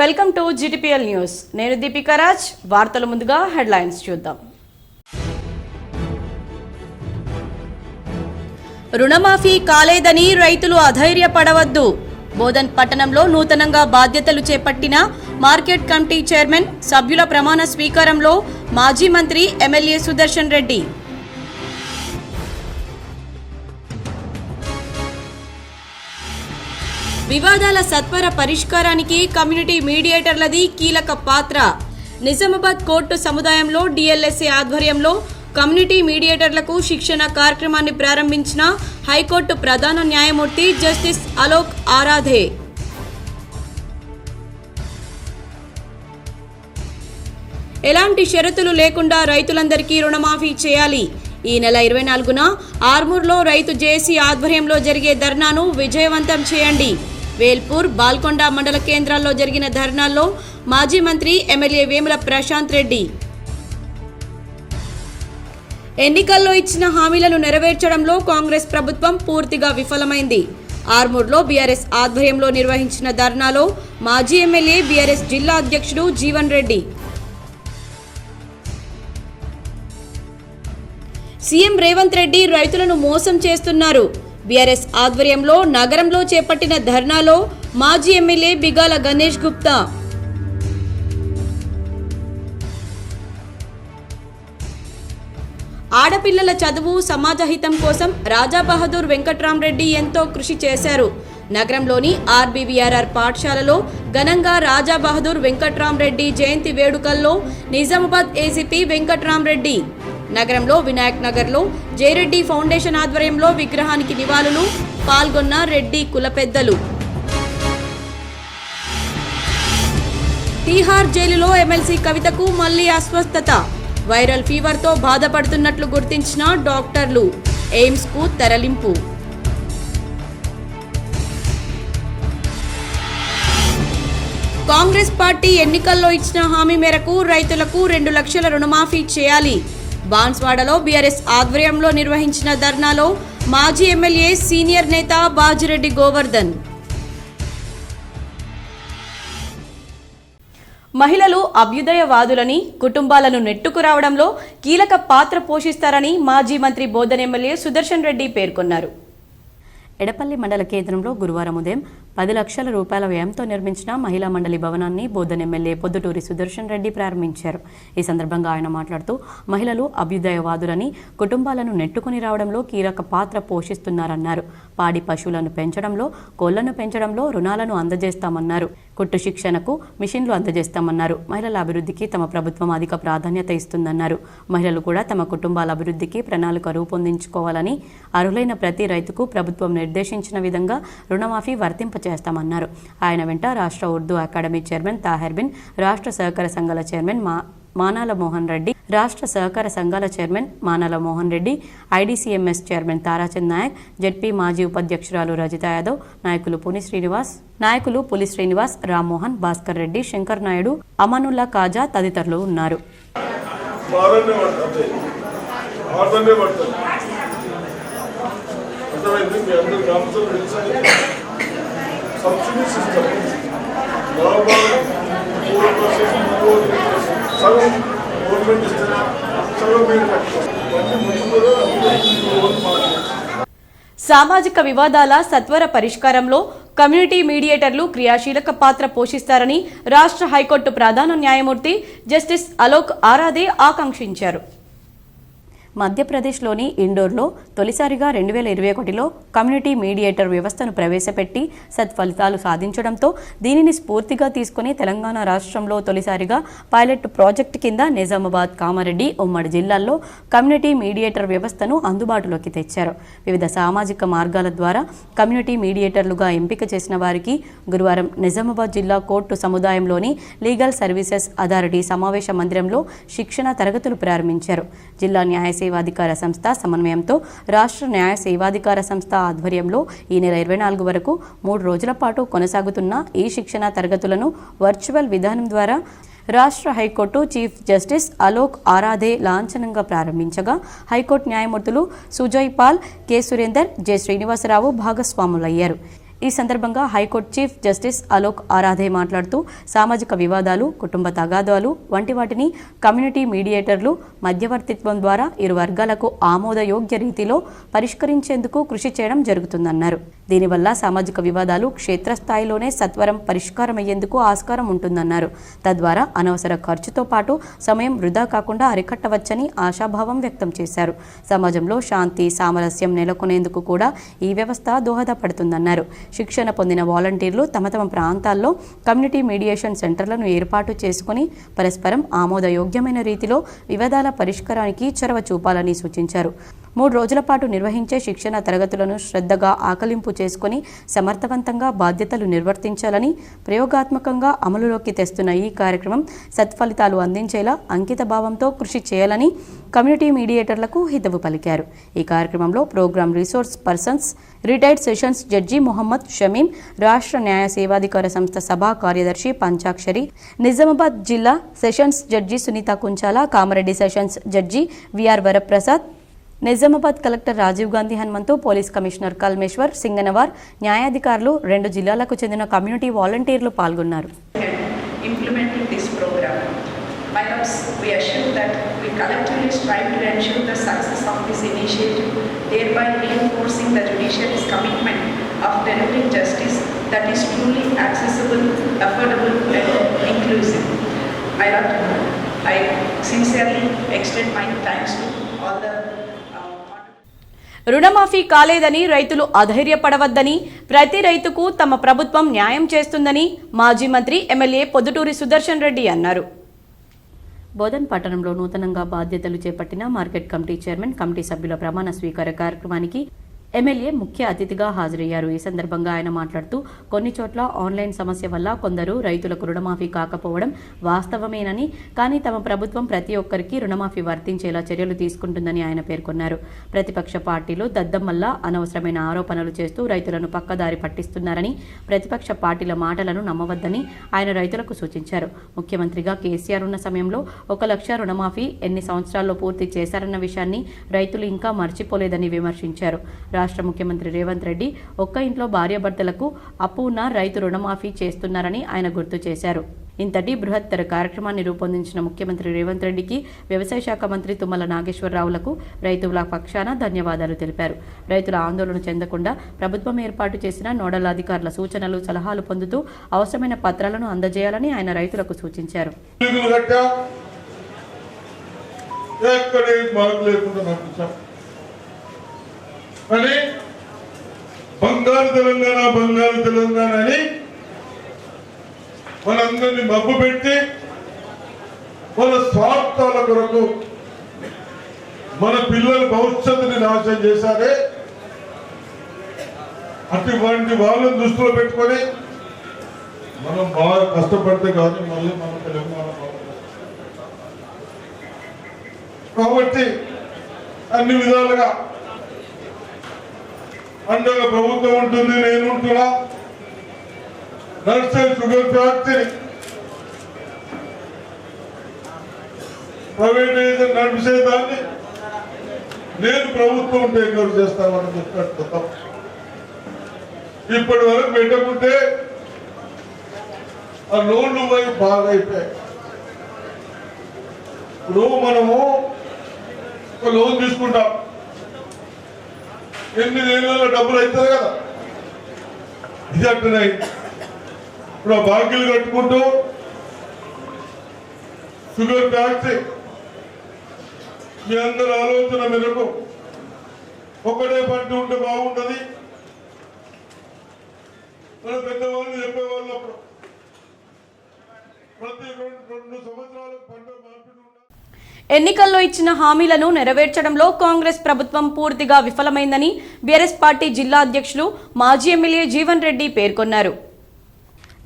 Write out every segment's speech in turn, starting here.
Welcome to GTPL news. నేను దీపికా రాజ్. వార్తల ముందుగా హెడ్లైన్స్ చూద్దాం. రుణమాఫీ కాలేదని రైతులు అధైర్యపడవద్దు. బోధన్ పట్టణంలో నూతనంగా బాధ్యతలు చేపట్టిన మార్కెట్ కమిటీ చైర్మన్ సభ్యుల ప్రమాణ స్వీకారంలో మాజీ మంత్రి ఎమ్మెల్యే సుదర్శన్ రెడ్డి. వివాదాల సత్వర పరిష్కారానికి కమ్యూనిటీ మీడియేటర్లది కీలక పాత్ర. నిజామాబాద్ కోర్టు సముదాయంలో DLSA ఆధ్వర్యంలో కమ్యూనిటీ మీడియేటర్లకు శిక్షణ కార్యక్రమాన్ని ప్రారంభించిన హైకోర్టు ప్రధాన న్యాయమూర్తి జస్టిస్ అలోక్ ఆరాధే. ఎలాంటి షరతులు లేకుండా రైతులందరికీ రుణమాఫీ చేయాలి. ఈ నెల 24న ఆర్మూర్లో రైతు జేఏసీ ఆధ్వర్యంలో జరిగే ధర్నాను విజయవంతం చేయండి. వేల్పూర్, బాల్కొండ మండల కేంద్రాల్లో జరిగిన ధర్నాల్లో మాజీ మంత్రి ఎమ్మెల్యే వేముల ప్రశాంత్ రెడ్డి. ఎన్నికల్లో ఇచ్చిన హామీలను నెరవేర్చడంలో కాంగ్రెస్ ప్రభుత్వం పూర్తిగా విఫలమైంది. ఆర్మూర్లో బీఆర్ఎస్ ఆధ్వర్యంలో నిర్వహించిన ధర్నాలో మాజీ ఎమ్మెల్యే బీఆర్ఎస్ జిల్లా అధ్యక్షుడు జీవన్ రెడ్డి. సీఎం రేవంత్ రెడ్డి రైతులను మోసం చేస్తున్నారు. బీఆర్ఎస్ ఆధ్వర్యంలో నగరంలో చేపట్టిన ధర్నాలో మాజీ ఎమ్మెల్యే బిగాల గణేష్ గుప్తా. ఆడపిల్లల చదువు, సమాజహితం కోసం రాజా బహదూర్ వెంకట్రామరెడ్డి ఎంతో కృషి చేశారు. నగరంలోని RBVRR పాఠశాలలో ఘనంగా రాజా బహదూర్ వెంకట్రామరెడ్డి జయంతి వేడుకల్లో నిజామాబాద్ ఏసీపీ వెంకట్రామరెడ్డి. నగరంలో వినాయక్ నగర్లో జయరెడ్డి ఫౌండేషన్ ఆధ్వర్యంలో విగ్రహానికి నివాళులు పాల్గొన్న రెడ్డి కుల పెద్దలు. తీహార్ జైలులో ఎమ్మెల్సీ కవితకు మళ్లీ అస్వస్థత. వైరల్ ఫీవర్తో బాధపడుతున్నట్లు గుర్తించిన డాక్టర్లు. ఎయిమ్స్కు తరలింపు. కాంగ్రెస్ పార్టీ ఎన్నికల్లో ఇచ్చిన హామీ మేరకు రైతులకు 2 లక్షల రుణమాఫీ చేయాలి. బాన్స్వాడలో బీఆర్ఎస్ ఆధ్వర్యంలో నిర్వహించిన ధర్నాలో మాజీ ఎమ్మెల్యే సీనియర్ నేత బాజిరెడ్డి గోవర్ధన్. మహిళలు అభ్యుదయవాదులని, కుటుంబాలను నెట్టుకురావడంలో కీలక పాత్ర పోషిస్తారని మాజీ మంత్రి బోధన్ ఎమ్మెల్యే సుదర్శన్ రెడ్డి పేర్కొన్నారు. ఎడపల్లి మండల కేంద్రంలో గురువారం ఉదయం 10 లక్షల రూపాయల వ్యయంతో నిర్మించిన మహిళా మండలి భవనాన్ని బోధన్ ఎమ్మెల్యే పొద్దుటూరి సుదర్శన్ రెడ్డి ప్రారంభించారు. ఈ సందర్భంగా ఆయన మాట్లాడుతూ మహిళలు అభ్యుదయవాదులని, కుటుంబాలను నెట్టుకుని రావడంలో కీలక పాత్ర పోషిస్తున్నారన్నారు. పాడి పశువులను పెంచడంలో, కోళ్లను పెంచడంలో రుణాలను అందజేస్తామన్నారు. కుట్టు శిక్షణకు మిషన్లు అందజేస్తామన్నారు. మహిళల అభివృద్ధికి తమ ప్రభుత్వం అధిక ప్రాధాన్యత ఇస్తుందన్నారు. మహిళలు కూడా తమ కుటుంబాల అభివృద్ధికి ప్రణాళిక రూపొందించుకోవాలని, అర్హులైన ప్రతి రైతుకు ప్రభుత్వం నిర్దేశించిన విధంగా రుణమాఫీ వర్తింపచేస్తామన్నారు. ఆయన వెంట రాష్ట్ర ఉర్దూ అకాడమీ చైర్మన్ తాహెర్ బిన్, రాష్ట్ర సహకార సంఘాల చైర్మన్ మానాల మోహన్ రెడ్డి, రాష్ట్ర సహకార సంఘాల chairman Manala Mohan Reddy, IDCMS chairman Tarachand Naik, ZP మాజీ ఉపాధ్యక్షురాలు రజిత యాదవ్, నాయకులు పులి శ్రీనివాస్, రామ్మోహన్, భాస్కర్ రెడ్డి, శంకర్ నాయుడు, అమానుల్లా కాజా తదితరులు ఉన్నారు. సామాజిక వివాదాల సత్వర పరిష్కారంలో కమ్యూనిటీ మీడియేటర్లు క్రియాశీలక పాత్ర పోషిస్తారని రాష్ట్ర హైకోర్టు ప్రధాన న్యాయమూర్తి జస్టిస్ అలోక్ ఆరాధే ఆకాంక్షించారు. మధ్యప్రదేశ్లోని ఇండోర్లో తొలిసారిగా 2021లో కమ్యూనిటీ మీడియేటర్ వ్యవస్థను ప్రవేశపెట్టి సత్ఫలితాలు సాధించడంతో దీనిని స్ఫూర్తిగా తీసుకుని తెలంగాణ రాష్ట్రంలో తొలిసారిగా పైలట్ ప్రాజెక్టు కింద నిజామాబాద్, కామారెడ్డి ఉమ్మడి జిల్లాల్లో కమ్యూనిటీ మీడియేటర్ వ్యవస్థను అందుబాటులోకి తెచ్చారు. వివిధ సామాజిక మార్గాల ద్వారా కమ్యూనిటీ మీడియేటర్లుగా ఎంపిక చేసిన వారికి గురువారం నిజామాబాద్ జిల్లా కోర్టు సముదాయంలోని లీగల్ సర్వీసెస్ అథారిటీ సమావేశ మందిరంలో శిక్షణ తరగతులు ప్రారంభించారు. జిల్లా న్యాయ సేవాధికార సంస్థ సమన్వయంతో రాష్ట్ర న్యాయ సేవాధికార సంస్థ ఆధ్వర్యంలో ఈ నెల 24 వరకు 3 రోజుల పాటు కొనసాగుతున్న ఈ శిక్షణ తరగతులను వర్చువల్ విధానం ద్వారా రాష్ట్ర high court chief justice Alok Aradhe లాంఛనంగా ప్రారంభించగా హైకోర్టు న్యాయమూర్తులు సుజయ్ పాల్, కె సురేందర్, జె శ్రీనివాసరావు భాగస్వాములయ్యారు. ఈ సందర్భంగా high court chief justice Alok Aradhe మాట్లాడుతూ సామాజిక వివాదాలు, కుటుంబ తగాదాలు వంటి వాటిని కమ్యూనిటీ మీడియేటర్లు మధ్యవర్తిత్వం ద్వారా ఇరు వర్గాలకు ఆమోదయోగ్య రీతిలో పరిష్కరించేందుకు కృషి చేయడం జరుగుతుందన్నారు. దీనివల్ల సామాజిక వివాదాలు క్షేత్రస్థాయిలోనే సత్వరం పరిష్కారమయ్యేందుకు ఆస్కారం ఉంటుందన్నారు. తద్వారా అనవసర ఖర్చుతో పాటు సమయం వృధా కాకుండా అరికట్టవచ్చని ఆశాభావం వ్యక్తం చేశారు. సమాజంలో శాంతి సామరస్యం నెలకొనేందుకు కూడా ఈ వ్యవస్థ దోహదపడుతుందన్నారు. శిక్షణ పొందిన వాలంటీర్లు తమ తమ ప్రాంతాల్లో కమ్యూనిటీ మీడియేషన్ సెంటర్లను ఏర్పాటు చేసుకుని పరస్పరం ఆమోదయోగ్యమైన రీతిలో వివాదాల పరిష్కారానికి చొరవ చూపాలని సూచించారు. 3 రోజుల పాటు నిర్వహించే శిక్షణ తరగతులను శ్రద్ధగా ఆకలింపు చేసుకుని సమర్థవంతంగా బాధ్యతలు నిర్వర్తించాలని, ప్రయోగాత్మకంగా అమలులోకి తెస్తున్న ఈ కార్యక్రమం సత్ఫలితాలు అందించేలా అంకిత భావంతో కృషి చేయాలని కమ్యూనిటీ మీడియేటర్లకు హితవు పలికారు. ఈ కార్యక్రమంలో programme resource persons, retired sessions judge Mohammed Shamim, రాష్ట్ర న్యాయ సేవాధికార సంస్థ సభా కార్యదర్శి పంచాక్షరి, నిజామాబాద్ జిల్లా sessions judge Sunitha Kunchala, Kamareddy sessions judge VR Varaprasad, Nizamabad collector Rajiv Gandhi Hanumanthu, police commissioner Kalmeshwar, Singanavar, న్యాయాధికారులు, 2 జిల్లాలకు చెందిన కమ్యూనిటీ వాలంటీర్లు పాల్గొన్నారు. My loves, we assure that we collectively strive to ensure the success of this initiative, thereby reinforcing the judiciary's commitment of delivering justice that is truly accessible, affordable and inclusive. I sincerely extend my thanks to all the రుణమాఫీ కాలేదని రైతులు అధైర్యపడవద్దని, ప్రతి రైతుకు తమ ప్రభుత్వం న్యాయం చేస్తుందని మాజీ మంత్రి ఎమ్మెల్యే పొద్దుటూరి సుదర్శన్ రెడ్డి అన్నారు. బోధన్ పట్టణంలో నూతనంగా బాధ్యతలు చేపట్టిన మార్కెట్ కమిటీ చైర్మన్, కమిటీ సభ్యుల ప్రమాణ స్వీకార కార్యక్రమానికి ఎమ్మెల్యే ముఖ్య అతిథిగా హాజరయ్యారు. ఈ సందర్భంగా ఆయన మాట్లాడుతూ కొన్ని చోట్ల ఆన్లైన్ సమస్య వల్ల కొందరు రైతులకు రుణమాఫీ కాకపోవడం వాస్తవమేనని, కానీ తమ ప్రభుత్వం ప్రతి ఒక్కరికి రుణమాఫీ వర్తించేలా చర్యలు తీసుకుంటుందని ఆయన పేర్కొన్నారు. ప్రతిపక్ష పార్టీలు దద్దమ్మల్లా అనవసరమైన ఆరోపణలు చేస్తూ రైతులను పక్కదారి పట్టిస్తున్నారని, ప్రతిపక్ష పార్టీల మాటలను నమ్మవద్దని ఆయన రైతులకు సూచించారు. ముఖ్యమంత్రిగా కేసీఆర్ ఉన్న సమయంలో 1 లక్ష రుణమాఫీ ఎన్ని సంవత్సరాల్లో పూర్తి చేశారన్న విషయాన్ని రైతులు ఇంకా మర్చిపోలేదని విమర్శించారు. రాష్ట్ర ముఖ్యమంత్రి రేవంత్ రెడ్డి ఒక్క ఇంట్లో భార్యాభర్తలకు అప్పు ఉన్న రైతు రుణమాఫీ చేస్తున్నారని ఆయన గుర్తు చేశారు. ఇంతటి బృహత్తర కార్యక్రమాన్ని రూపొందించిన ముఖ్యమంత్రి రేవంత్ రెడ్డికి వ్యవసాయ శాఖ మంత్రి తుమ్మల నాగేశ్వరరావులకు రైతుల పక్షాన ధన్యవాదాలు తెలిపారు. రైతుల ఆందోళన చెందకుండా ప్రభుత్వం ఏర్పాటు చేసిన నోడల్ అధికారుల సూచనలు, సలహాలు పొందుతూ అవసరమైన పత్రాలను అందజేయాలని ఆయన రైతులకు సూచించారు. అని బంగారు తెలంగాణ అని మనందరినీ మబ్బు పెట్టి మన స్వార్థాల కొరకు మన పిల్లల భవిష్యత్తుని నాశనం చేశారే. అటువంటి వాళ్ళని దృష్టిలో పెట్టుకొని మనం బాగా కష్టపడితే కానీ మళ్ళీ మన తెలంగాణ కాబట్టి అన్ని విధాలుగా అండగా ప్రభుత్వం ఉంటుంది. నేను ఉంటున్నా. నర్సరీ షుగర్ ఫ్యాక్టరీ ప్రైవేటైజేషన్ నడిపేదాన్ని నేను ప్రభుత్వం టేక్ ఓవర్ చేస్తామని చెప్పాడు. ఇప్పటి వరకు పెట్టకుంటే ఆ లోన్లు పోయి బాగా అయిపోయాయి. ఇప్పుడు మనము ఒక లోన్ తీసుకుంటాం, 8 నెలల డబ్బులు అవుతుంది కదా, ఇది అట్టున్నాయి. ఇప్పుడు ఆ బాకీలు కట్టుకుంటూ షుగర్ ఫ్యాక్టరీ మీ అందరి ఆలోచన మేరకు ఒకటే పంట ఉంటే బాగుంటుంది. మన పెద్దవాళ్ళు చెప్పేవాళ్ళు అప్పుడు ప్రతి 2 సంవత్సరాలకు పంట మార్పిడి. ఎన్నికల్లో ఇచ్చిన హామీలను నెరవేర్చడంలో కాంగ్రెస్ ప్రభుత్వం పూర్తిగా విఫలమైందని బీఆర్ఎస్ పార్టీ జిల్లా అధ్యక్షులు మాజీ ఎమ్మెల్యే జీవన్ రెడ్డి పేర్కొన్నారు.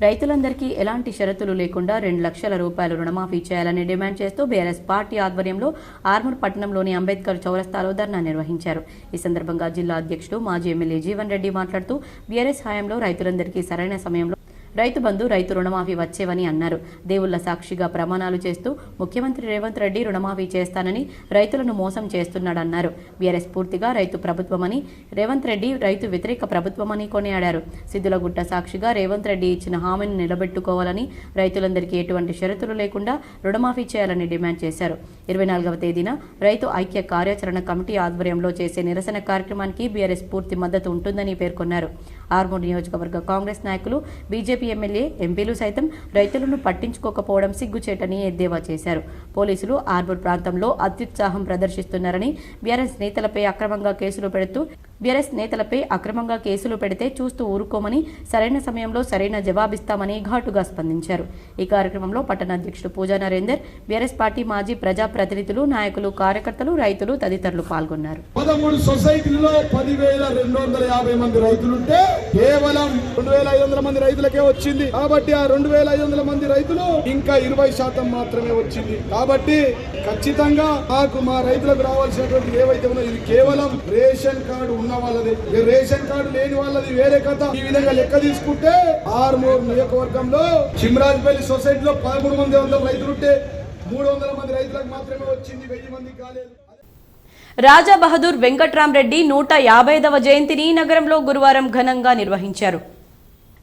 రైతులందరికీ ఎలాంటి షరతులు లేకుండా 2 లక్షల రూపాయలు రుణమాఫీ చేయాలని డిమాండ్ చేస్తూ బీఆర్ఎస్ పార్టీ ఆధ్వర్యంలో ఆర్మూర్ పట్టణంలోని అంబేద్కర్ చౌరస్తాలో ధర్నా నిర్వహించారు. ఈ సందర్భంగా జిల్లా అధ్యక్షుడు మాజీ ఎమ్మెల్యే జీవన్ రెడ్డి మాట్లాడుతూ బీఆర్ఎస్ హయాంలో రైతులందరికీ సరైన సమయంలో రైతు బంధు రైతు రుణమాఫీ వచ్చేవని అన్నారు. దేవుళ్ల సాక్షిగా ప్రమాణాలు చేస్తూ ముఖ్యమంత్రి రేవంత్ రెడ్డి రుణమాఫీ చేస్తానని రైతులను మోసం చేస్తున్నాడన్నారు. బీఆర్ఎస్ పూర్తిగా రైతు ప్రభుత్వమని, రేవంత్ రెడ్డి రైతు వ్యతిరేక ప్రభుత్వమని కొనియాడారు. సిద్ధులగుట్ట సాక్షిగా రేవంత్ రెడ్డి ఇచ్చిన హామీని నిలబెట్టుకోవాలని, రైతులందరికీ ఎటువంటి షరతులు లేకుండా రుణమాఫీ చేయాలని డిమాండ్ చేశారు. 24వ తేదీన రైతు ఐక్య కార్యాచరణ కమిటీ ఆధ్వర్యంలో చేసే నిరసన కార్యక్రమానికి బీఆర్ఎస్ పూర్తి మద్దతు ఉంటుందని పేర్కొన్నారు. ఆర్మూర్ నియోజకవర్గ కాంగ్రెస్ నాయకులు, బీజేపీ ఎమ్మెల్యే, ఎంపీలు సైతం రైతులను పట్టించుకోకపోవడం సిగ్గుచేటని ఎద్దేవా చేశారు. పోలీసులు ఆర్మూర్ ప్రాంతంలో అత్యుత్సాహం ప్రదర్శిస్తున్నారని, బీఆర్ఎస్ నేతలపై అక్రమంగా కేసులు పెడితే చూస్తూ ఊరుకోమని, సరైన సమయంలో సరైన జవాబిస్తామని ఘాటుగా స్పందించారు. ఈ కార్యక్రమంలో పట్టణ అధ్యక్షుడు పూజా నరేందర్, బీఆర్ఎస్ పార్టీ మాజీ ప్రజాప్రతినిధులు, నాయకులు, కార్యకర్తలు, రైతులు తదితరులు పాల్గొన్నారు. 13 సొసైటీల్లో 10,250 మంది రైతులుంటే కేవలం 2,500 మంది రైతులకే వచ్చింది. కాబట్టి ఆ 2,500 మంది రైతులు ఇంకా 20% మాత్రమే వచ్చింది. కాబట్టి ఖచ్చితంగా మా రైతులకు రావాల్సినటువంటి ఏవైతే ఉన్నాయో ఇది కేవలం రేషన్ కార్డు ఉన్న వాళ్ళది, రేషన్ కార్డు లేని వాళ్ళది వేరే కథ. ఈ విధంగా లెక్క తీసుకుంటే ఆర్మూర్ నియోజకవర్గంలో చిమ్రాజ్పల్లి సొసైటీలో 1300 రైతులుంటే 300 మంది రైతులకు మాత్రమే వచ్చింది, 1000 మందికి కాలేదు. రాజా బహదూర్ వెంకట్రామరెడ్డి 150వ జయంతిని నగరంలో గురువారం ఘనంగా నిర్వహించారు.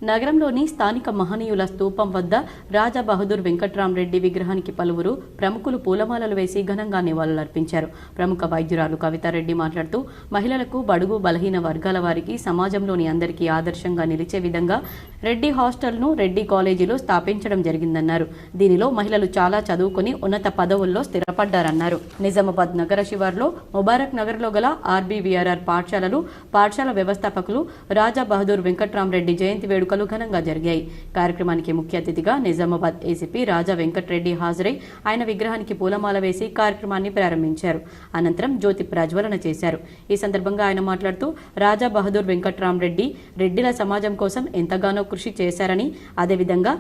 నగరంలోని స్థానిక మహనీయుల స్తూపం వద్ద రాజా బహదూర్ వెంకట్రామరెడ్డి విగ్రహానికి పలువురు ప్రముఖులు పూలమాలలు వేసి ఘనంగా నివాళులర్పించారు. ప్రముఖ వైద్యురాలు కవితారెడ్డి మాట్లాడుతూ, మహిళలకు, బడుగు బలహీన వర్గాల వారికి సమాజంలోని అందరికీ ఆదర్శంగా నిలిచే విధంగా రెడ్డి హాస్టల్ను రెడ్డి కాలేజీలో స్థాపించడం జరిగిందన్నారు. దీనిలో మహిళలు చాలా చదువుకుని ఉన్నత పదవుల్లో స్థిరపడ్డారన్నారు. నిజామాబాద్ నగర శివార్లో ముబారక్ నగర్లో గల ఆర్బీవీఆర్ఆర్ పాఠశాల వ్యవస్థాపకులు రాజా బహదూర్ వెంకట్రామరెడ్డి జయంతి వేడుక ఘనంగా జరిగాయి. కార్యక్రమానికి ముఖ్య అతిథిగా నిజామాబాద్ ఏసీపీ రాజా వెంకట్రెడ్డి హాజరై ఆయన విగ్రహానికి పూలమాల వేసి కార్యక్రమాన్ని ప్రారంభించారు. అనంతరం జ్యోతి ప్రజ్వలన చేశారు. ఈ సందర్భంగా ఆయన మాట్లాడుతూ, రాజా బహదూర్ వెంకట్రామరెడ్డి రెడ్డిల సమాజం కోసం ఎంతగానో కృషి చేశారని, అదేవిధంగా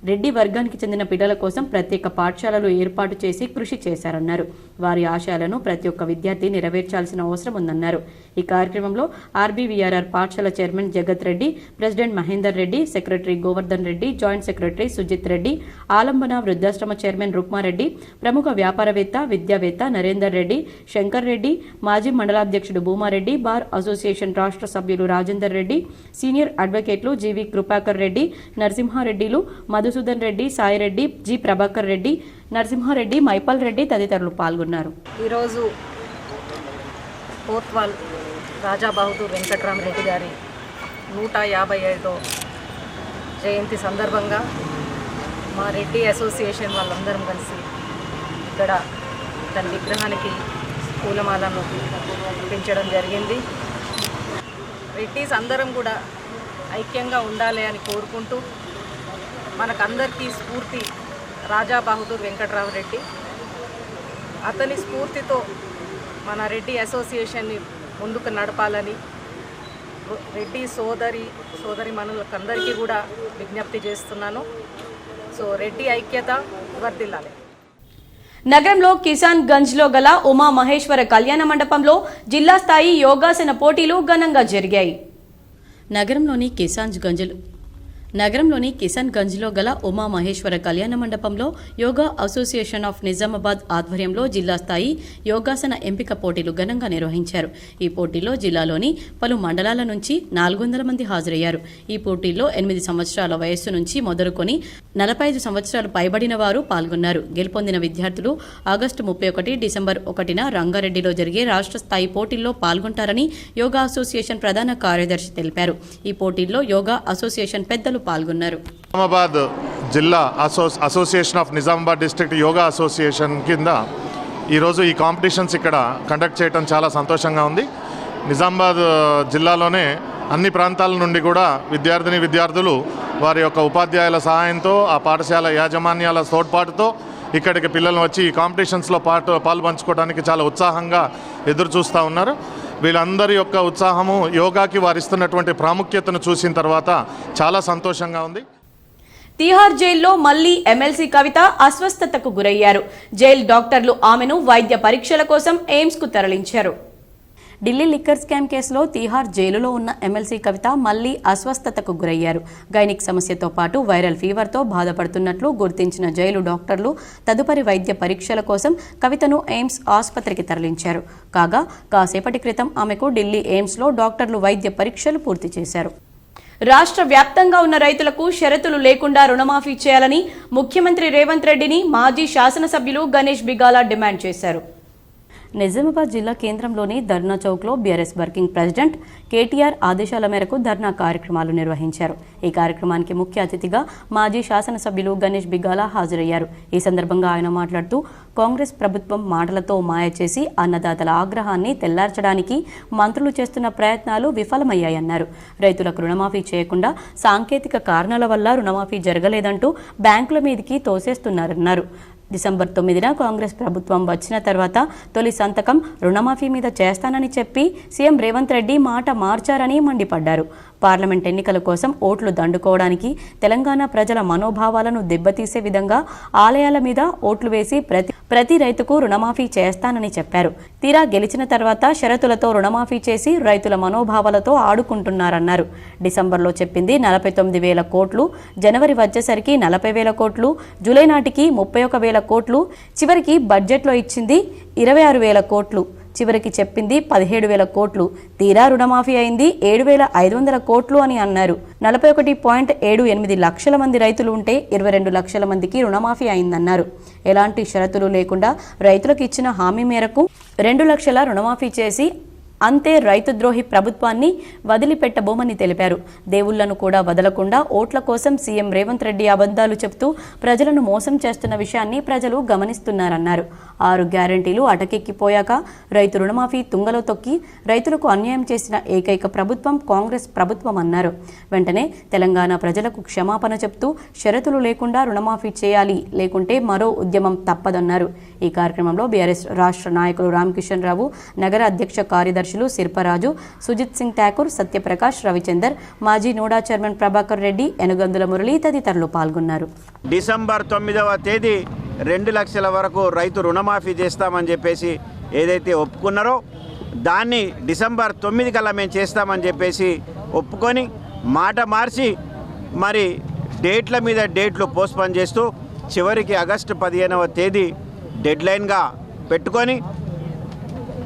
రెడ్డి వర్గానికి చెందిన పిల్లల కోసం ప్రత్యేక పాఠశాలలు ఏర్పాటు చేసి కృషి చేశారన్నారు. వారి ఆశయాలను ప్రతి ఒక్క విద్యార్థి నెరవేర్చాల్సిన అవసరం ఉందన్నారు. ఈ కార్యక్రమంలో ఆర్బీవీఆర్ఆర్ పాఠశాల chairman Jagath Reddy, president Mahender Reddy, secretary Govardhan Reddy, joint secretary Sujith Reddy, Alambana వృద్ధాశ్రమ చైర్మన్ రుక్మారెడ్డి, ప్రముఖ వ్యాపారవేత్త, విద్యావేత్త నరేందర్ రెడ్డి, శంకర్ రెడ్డి, మాజీ మండలాధ్యక్షుడు భూమారెడ్డి, బార్ అసోసియేషన్ రాష్ట్ర సభ్యులు రాజేందర్ రెడ్డి, సీనియర్ అడ్వకేట్లు జీవి కృపాకర్ రెడ్డి, నరసింహారెడ్డిలు, మధుసూదన్ రెడ్డి, సాయిరెడ్డి, జి ప్రభాకర్ రెడ్డి, నరసింహారెడ్డి, మైపాల్ రెడ్డి తదితరులు పాల్గొన్నారు. ఈరోజు కోత్వాల్ రాజా బహదూర్ వెంకట్రామరెడ్డి గారి 155వ జయంతి సందర్భంగా మా రెడ్డి అసోసియేషన్ వాళ్ళందరం కలిసి ఇక్కడ తన విగ్రహానికి పూలమాలను పెంచడం జరిగింది. రెడ్డిస్ అందరం కూడా ఐక్యంగా ఉండాలి అని కోరుకుంటూ, మనకందరికీ స్ఫూర్తి రాజా బహదూర్ వెంకట్రామరెడ్డి. అతని స్ఫూర్తితో మన రెడ్డి అసోసియేషన్ని ముందుకు నడపాలని రెడ్డి సోదరి మనులకందరికీ కూడా విజ్ఞప్తి చేస్తున్నాను. సో రెడ్డి ఐక్యత వర్ధిల్లాలి. నగరంలో కిసాన్ గంజ్లో గల ఉమా మహేశ్వర కళ్యాణ మండపంలో జిల్లా స్థాయి యోగాసన పోటీలు ఘనంగా జరిగాయి. నగరంలోని కిసాన్ గంజ్లో గల ఉమా మహేశ్వర కళ్యాణ మండపంలో యోగా అసోసియేషన్ ఆఫ్ నిజామాబాద్ ఆధ్వర్యంలో జిల్లా స్థాయి యోగాసన ఎంపిక పోటీలు ఘనంగా నిర్వహించారు. ఈ పోటీలో జిల్లాలోని పలు మండలాల నుంచి 400 మంది హాజరయ్యారు. ఈ పోటీల్లో 8 సంవత్సరాల వయస్సు నుంచి మొదలుకొని 45 సంవత్సరాలు పైబడిన వారు పాల్గొన్నారు. గెలుపొందిన విద్యార్థులు ఆగస్టు 31, డిసెంబర్ 1న రంగారెడ్డిలో జరిగే రాష్ట్ర స్థాయి పోటీల్లో పాల్గొంటారని యోగా అసోసియేషన్ ప్రధాన కార్యదర్శి తెలిపారు. ఈ పోటీల్లో యోగా అసోసియేషన్ పెద్దలు పాల్గొన్నారు. నిజామాబాద్ జిల్లా association of Nizamabad district yoga association కింద ఈరోజు ఈ కాంపిటీషన్స్ ఇక్కడ కండక్ట్ చేయడం చాలా సంతోషంగా ఉంది. నిజామాబాద్ జిల్లాలోనే అన్ని ప్రాంతాల నుండి కూడా విద్యార్థులు వారి యొక్క ఉపాధ్యాయుల సహాయంతో, ఆ పాఠశాల యాజమాన్యాల తోడ్పాటుతో ఇక్కడికి పిల్లలు వచ్చి ఈ కాంపిటీషన్స్లో పాల్పంచుకోవడానికి చాలా ఉత్సాహంగా ఎదురు చూస్తూ ఉన్నారు. వీళ్ళందరి యొక్క ఉత్సాహము యోగాకి వారిస్తున్నటువంటి ప్రాముఖ్యతను చూసిన తర్వాత చాలా సంతోషంగా ఉంది. తిహార్ జైల్లో మళ్లీ ఎమ్మెల్సీ కవిత అస్వస్థతకు గురయ్యారు. జైలు డాక్టర్లు ఆమెను వైద్య పరీక్షల కోసం ఎయిమ్స్కు తరలించారు. ఢిల్లీ లిక్కర్ స్కామ్ కేసులో తీహార్ జైలులో ఉన్న ఎమ్మెల్సీ కవిత మళ్లీ అస్వస్థతకు గురయ్యారు. గైనిక్ సమస్యతో పాటు వైరల్ ఫీవర్తో బాధపడుతున్నట్లు గుర్తించిన జైలు డాక్టర్లు తదుపరి వైద్య పరీక్షల కోసం కవితను ఎయిమ్స్ ఆసుపత్రికి తరలించారు. కాగా కాసేపటి క్రితం ఆమెకు ఢిల్లీ ఎయిమ్స్లో డాక్టర్లు వైద్య పరీక్షలు పూర్తి చేశారు. రాష్ట్ర వ్యాప్తంగా ఉన్న రైతులకు షరతులు లేకుండా రుణమాఫీ చేయాలని ముఖ్యమంత్రి రేవంత్ రెడ్డిని మాజీ శాసనసభ్యులు గణేష్ బిగాలా డిమాండ్ చేశారు. నిజామాబాద్ జిల్లా కేంద్రంలోని ధర్నా చౌక్లో బీఆర్ఎస్ వర్కింగ్ ప్రెసిడెంట్ కేటీఆర్ ఆదేశాల మేరకు ధర్నా కార్యక్రమాలు నిర్వహించారు. ఈ కార్యక్రమానికి ముఖ్య అతిథిగా మాజీ శాసనసభ్యులు గణేష్ బిగాలా హాజరయ్యారు. ఈ సందర్భంగా ఆయన మాట్లాడుతూ కాంగ్రెస్ ప్రభుత్వం మాటలతో మాయ చేసి అన్నదాతల ఆగ్రహాన్ని తెల్లార్చడానికి మంత్రులు చేస్తున్న ప్రయత్నాలు విఫలమయ్యాయన్నారు. రైతులకు రుణమాఫీ చేయకుండా సాంకేతిక కారణాల వల్ల రుణమాఫీ జరగలేదంటూ బ్యాంకుల మీదకి తోసేస్తున్నారన్నారు. డిసెంబర్ 9న కాంగ్రెస్ ప్రభుత్వం వచ్చిన తర్వాత తొలి సంతకం రుణమాఫీ మీద చేస్తానని చెప్పి సీఎం రేవంత్ రెడ్డి మాట మార్చారని మండిపడ్డారు. పార్లమెంట్ ఎన్నికల కోసం ఓట్లు దండుకోవడానికి తెలంగాణ ప్రజల మనోభావాలను దెబ్బతీసే విధంగా ఆలయాల మీద ఓట్లు వేసి ప్రతి రైతుకు రుణమాఫీ చేస్తానని చెప్పారు. తీరా గెలిచిన తర్వాత షరతులతో రుణమాఫీ చేసి రైతుల మనోభావాలతో ఆడుకుంటున్నారన్నారు. డిసెంబర్లో చెప్పింది 49,000 కోట్లు, జనవరి వచ్చేసరికి 40,000 కోట్లు, జూలై నాటికి 31,000 కోట్లు, చివరికి బడ్జెట్లో ఇచ్చింది 26,000 కోట్లు, చివరికి చెప్పింది 17,000 కోట్లు, తీరా రుణమాఫీ అయింది 7,500 కోట్లు అని అన్నారు. 41.78 లక్షల మంది రైతులు ఉంటే 22 లక్షల మందికి రుణమాఫీ అయిందన్నారు. ఎలాంటి షరతులు లేకుండా రైతులకు ఇచ్చిన హామీ మేరకు 2 లక్షల రుణమాఫీ చేసి అంతే రైతు ద్రోహి ప్రభుత్వాన్ని వదిలిపెట్టబోమని తెలిపారు. దేవుళ్లను కూడా వదలకుండా ఓట్ల కోసం సీఎం రేవంత్ రెడ్డి అబద్ధాలు చెబుతూ ప్రజలను మోసం చేస్తున్న విషయాన్ని ప్రజలు గమనిస్తున్నారన్నారు. 6 గ్యారంటీలు అటకెక్కిపోయాక రైతు రుణమాఫీ తుంగలో తొక్కి రైతులకు అన్యాయం చేసిన ఏకైక ప్రభుత్వం కాంగ్రెస్ ప్రభుత్వం అన్నారు. వెంటనే తెలంగాణ ప్రజలకు క్షమాపణ చెప్తూ షరతులు లేకుండా రుణమాఫీ చేయాలి, లేకుంటే మరో ఉద్యమం తప్పదన్నారు. ఈ కార్యక్రమంలో బీఆర్ఎస్ రాష్ట్ర నాయకులు రామకిషన్ రావు, నగర అధ్యక్ష కార్యదర్శులు సిర్పరాజు, సుజిత్ సింగ్ ఠాకూర్, సత్యప్రకాష్, రవిచందర్, మాజీ నోడా చైర్మన్ ప్రభాకర్ రెడ్డి, ఎనుగందుల మురళి తదితరులు పాల్గొన్నారు. డిసెంబర్ 9వ తేదీ 2 లక్షల వరకు రైతు రుణమాఫీ చేస్తామని చెప్పేసి ఏదైతే ఒప్పుకున్నారో దాన్ని డిసెంబర్ 9 కల్లా మేము చేస్తామని చెప్పేసి ఒప్పుకొని మాట మార్చి మరి డేట్ల మీద డేట్లు పోస్ట్పోన్ చేస్తూ చివరికి ఆగస్టు 15వ తేదీ డెడ్లైన్గా పెట్టుకొని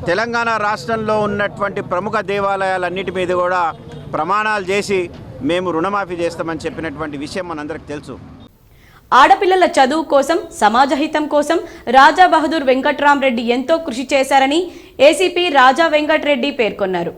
తెలంగాణ రాష్ట్రంలో ఉన్నటువంటి ప్రముఖ దేవాలయాలన్నిటి మీద కూడా ప్రమాణాలు చేసి మేము రుణమాఫీ చేస్తామని చెప్పినటువంటి విషయం మనందరికీ తెలుసు. ఆడపిల్లల చదువు కోసం, సమాజహితం కోసం రాజా బహదూర్ వెంకట్రామరెడ్డి ఎంతో కృషి చేశారని ఏసీపీ రాజా వెంకట్రెడ్డి పేర్కొన్నారు.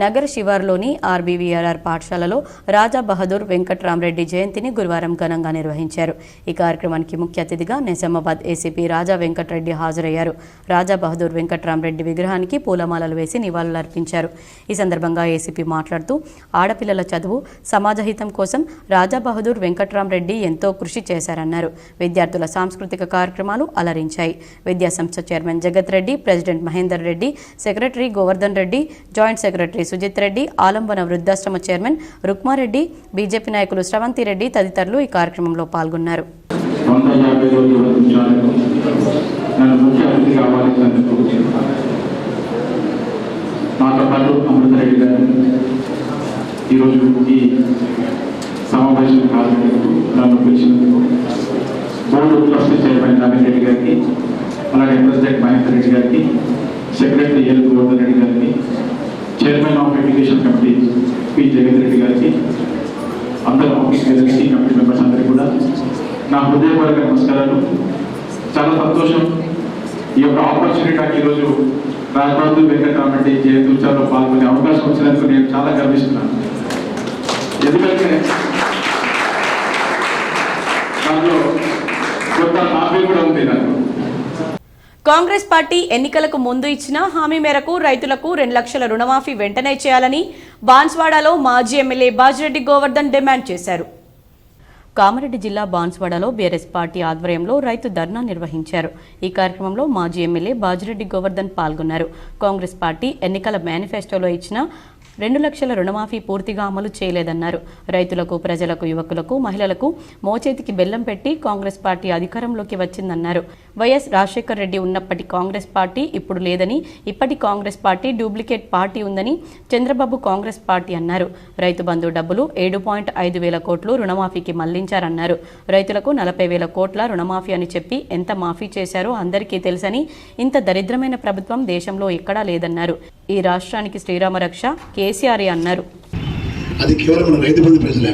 నగర శివార్లోని ఆర్బీవీఆర్ఆర్ పాఠశాలలో రాజా బహదూర్ వెంకట్రామరెడ్డి జయంతిని గురువారం ఘనంగా నిర్వహించారు. ఈ కార్యక్రమానికి ముఖ్య అతిథిగా నిజామాబాద్ ఏసీపీ రాజా వెంకట్రెడ్డి హాజరయ్యారు. రాజా బహదూర్ వెంకట్రామరెడ్డి విగ్రహానికి పూలమాలలు వేసి నివాళులర్పించారు. ఈ సందర్భంగా ఏసీపీ మాట్లాడుతూ ఆడపిల్లల చదువు, సమాజహితం కోసం రాజా బహదూర్ వెంకట్రామరెడ్డి ఎంతో కృషి చేశారన్నారు. విద్యార్థుల సాంస్కృతిక కార్యక్రమాలు అలరించాయి. విద్యాసంస్థ chairman Jagath Reddy, president Mahender Reddy, secretary Govardhan Reddy, joint secretary Sujith Reddy, Alambana వృద్ధాశ్రమ చైర్మన్ రుక్మారెడ్డి, బీజేపీ నాయకులు శ్రవంతి రెడ్డి తదితరులు ఈ కార్యక్రమంలో పాల్గొన్నారు. అలాగే ప్రెసిడెంట్ మహేందర్ రెడ్డి గారికి, సెక్రటరీ ఎల్ గోవర్ధన్ రెడ్డి గారికి, chairman of education committee P జగత్ రెడ్డి గారికి, అందరూ ఆఫీస్ కమిటీ మెంబర్స్ అందరికీ కూడా నా హృదయపూర్వక నమస్కారాలు. చాలా సంతోషం ఈ యొక్క ఆపర్చునిటీ నాకు ఈరోజు రాజా బహదూర్ వెంకట్రామరెడ్డి జయంతి ఉత్సవంలో పాల్గొనే అవకాశం వచ్చినందుకు నేను చాలా గర్విస్తున్నాను. ఎందుకంటే దాంట్లో కొంత హామీ కూడా ఉంది నాకు. కాంగ్రెస్ పార్టీ ఎన్నికలకు ముందు ఇచ్చిన హామీ మేరకు రైతులకు 2 లక్షల రుణమాఫీ వెంటనే చేయాలని బాన్స్వాడలో మాజీ ఎమ్మెల్యే బాజిరెడ్డి గోవర్ధన్ డిమాండ్ చేశారు. కామారెడ్డి జిల్లా బాన్స్వాడలో బీఆర్ఎస్ పార్టీ ఆధ్వర్యంలో రైతు ధర్నా నిర్వహించారు. ఈ కార్యక్రమంలో మాజీ ఎమ్మెల్యే బాజిరెడ్డి గోవర్ధన్ పాల్గొన్నారు. కాంగ్రెస్ పార్టీ ఎన్నికల మేనిఫెస్టోలో ఇచ్చిన 2 లక్షల రుణమాఫీ పూర్తిగా అమలు చేయలేదన్నారు. రైతులకు, ప్రజలకు, యువకులకు, మహిళలకు మోచేతికి బెల్లం పెట్టి కాంగ్రెస్ పార్టీ అధికారంలోకి వచ్చిందన్నారు. వైఎస్ రాజశేఖర్ రెడ్డి ఉన్నప్పటి కాంగ్రెస్ పార్టీ ఇప్పుడు లేదని, ఇప్పటి కాంగ్రెస్ పార్టీ డూప్లికేట్ పార్టీ ఉందని చంద్రబాబు కాంగ్రెస్ పార్టీ అన్నారు. రైతు బంధు డబ్బులు 7.5 వేల కోట్లు రుణమాఫీకి మళ్లించారన్నారు. రైతులకు 40 వేల కోట్ల రుణమాఫీ అని చెప్పి ఎంత మాఫీ చేశారో అందరికీ తెలుసని, ఇంత దరిద్రమైన ప్రభుత్వం దేశంలో ఎక్కడా లేదన్నారు. ఈ రాష్ట్రానికి శ్రీరామ రక్ష కేసీఆర్ అన్నారు. అది కేవలం మన రైతు బంధు ప్రజలే.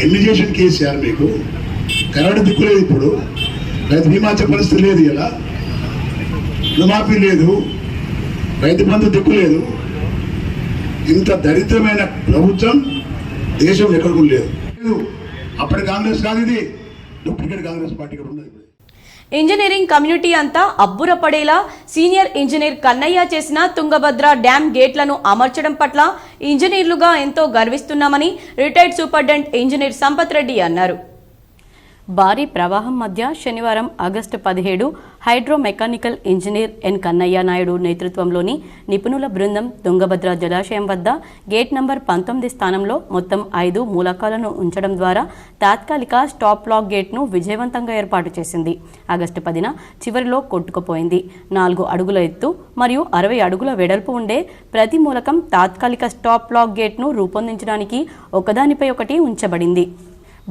ఎన్ని చేసిన కేసీఆర్ మీకు కరెంటు దిక్కు లేదు, ఇప్పుడు రైతు బీమా పరిస్థితి లేదు, ఇలా రుణమాఫీ లేదు, రైతు బంధు దిక్కు లేదు. ఇంత దరిద్రమైన ప్రభుత్వం దేశం ఎక్కడికి లేదు. అప్పటి కాంగ్రెస్ కాదు, ఇది డూప్లికేట్ కాంగ్రెస్ పార్టీ కూడా ఉన్నది. ఇంజనీరింగ్ కమ్యూనిటీ అంతా అబ్బురపడేలా సీనియర్ ఇంజనీర్ కన్నయ్య చేసిన తుంగభద్ర డ్యామ్ గేట్లను అమర్చడం పట్ల ఇంజనీర్లుగా ఎంతో గర్విస్తున్నామని retired superintendent engineer Sampath Reddy అన్నారు. భారీ ప్రవాహం మధ్య శనివారం August 17 hydro mechanical engineer N Kannaiah Naidu నేతృత్వంలోని నిపుణుల బృందం తుంగభద్ర జలాశయం వద్ద గేట్ నంబర్ 19 స్థానంలో మొత్తం 5 మూలకాలను ఉంచడం ద్వారా తాత్కాలిక స్టాప్ లాక్ గేట్ను విజయవంతంగా ఏర్పాటు చేసింది. ఆగస్టు 10న చివరిలో కొట్టుకుపోయింది. 4 అడుగుల ఎత్తు మరియు 60 అడుగుల వెడల్పు ఉండే ప్రతి మూలకం తాత్కాలిక స్టాప్ లాక్ గేట్ను రూపొందించడానికి ఒకదానిపై ఒకటి ఉంచబడింది.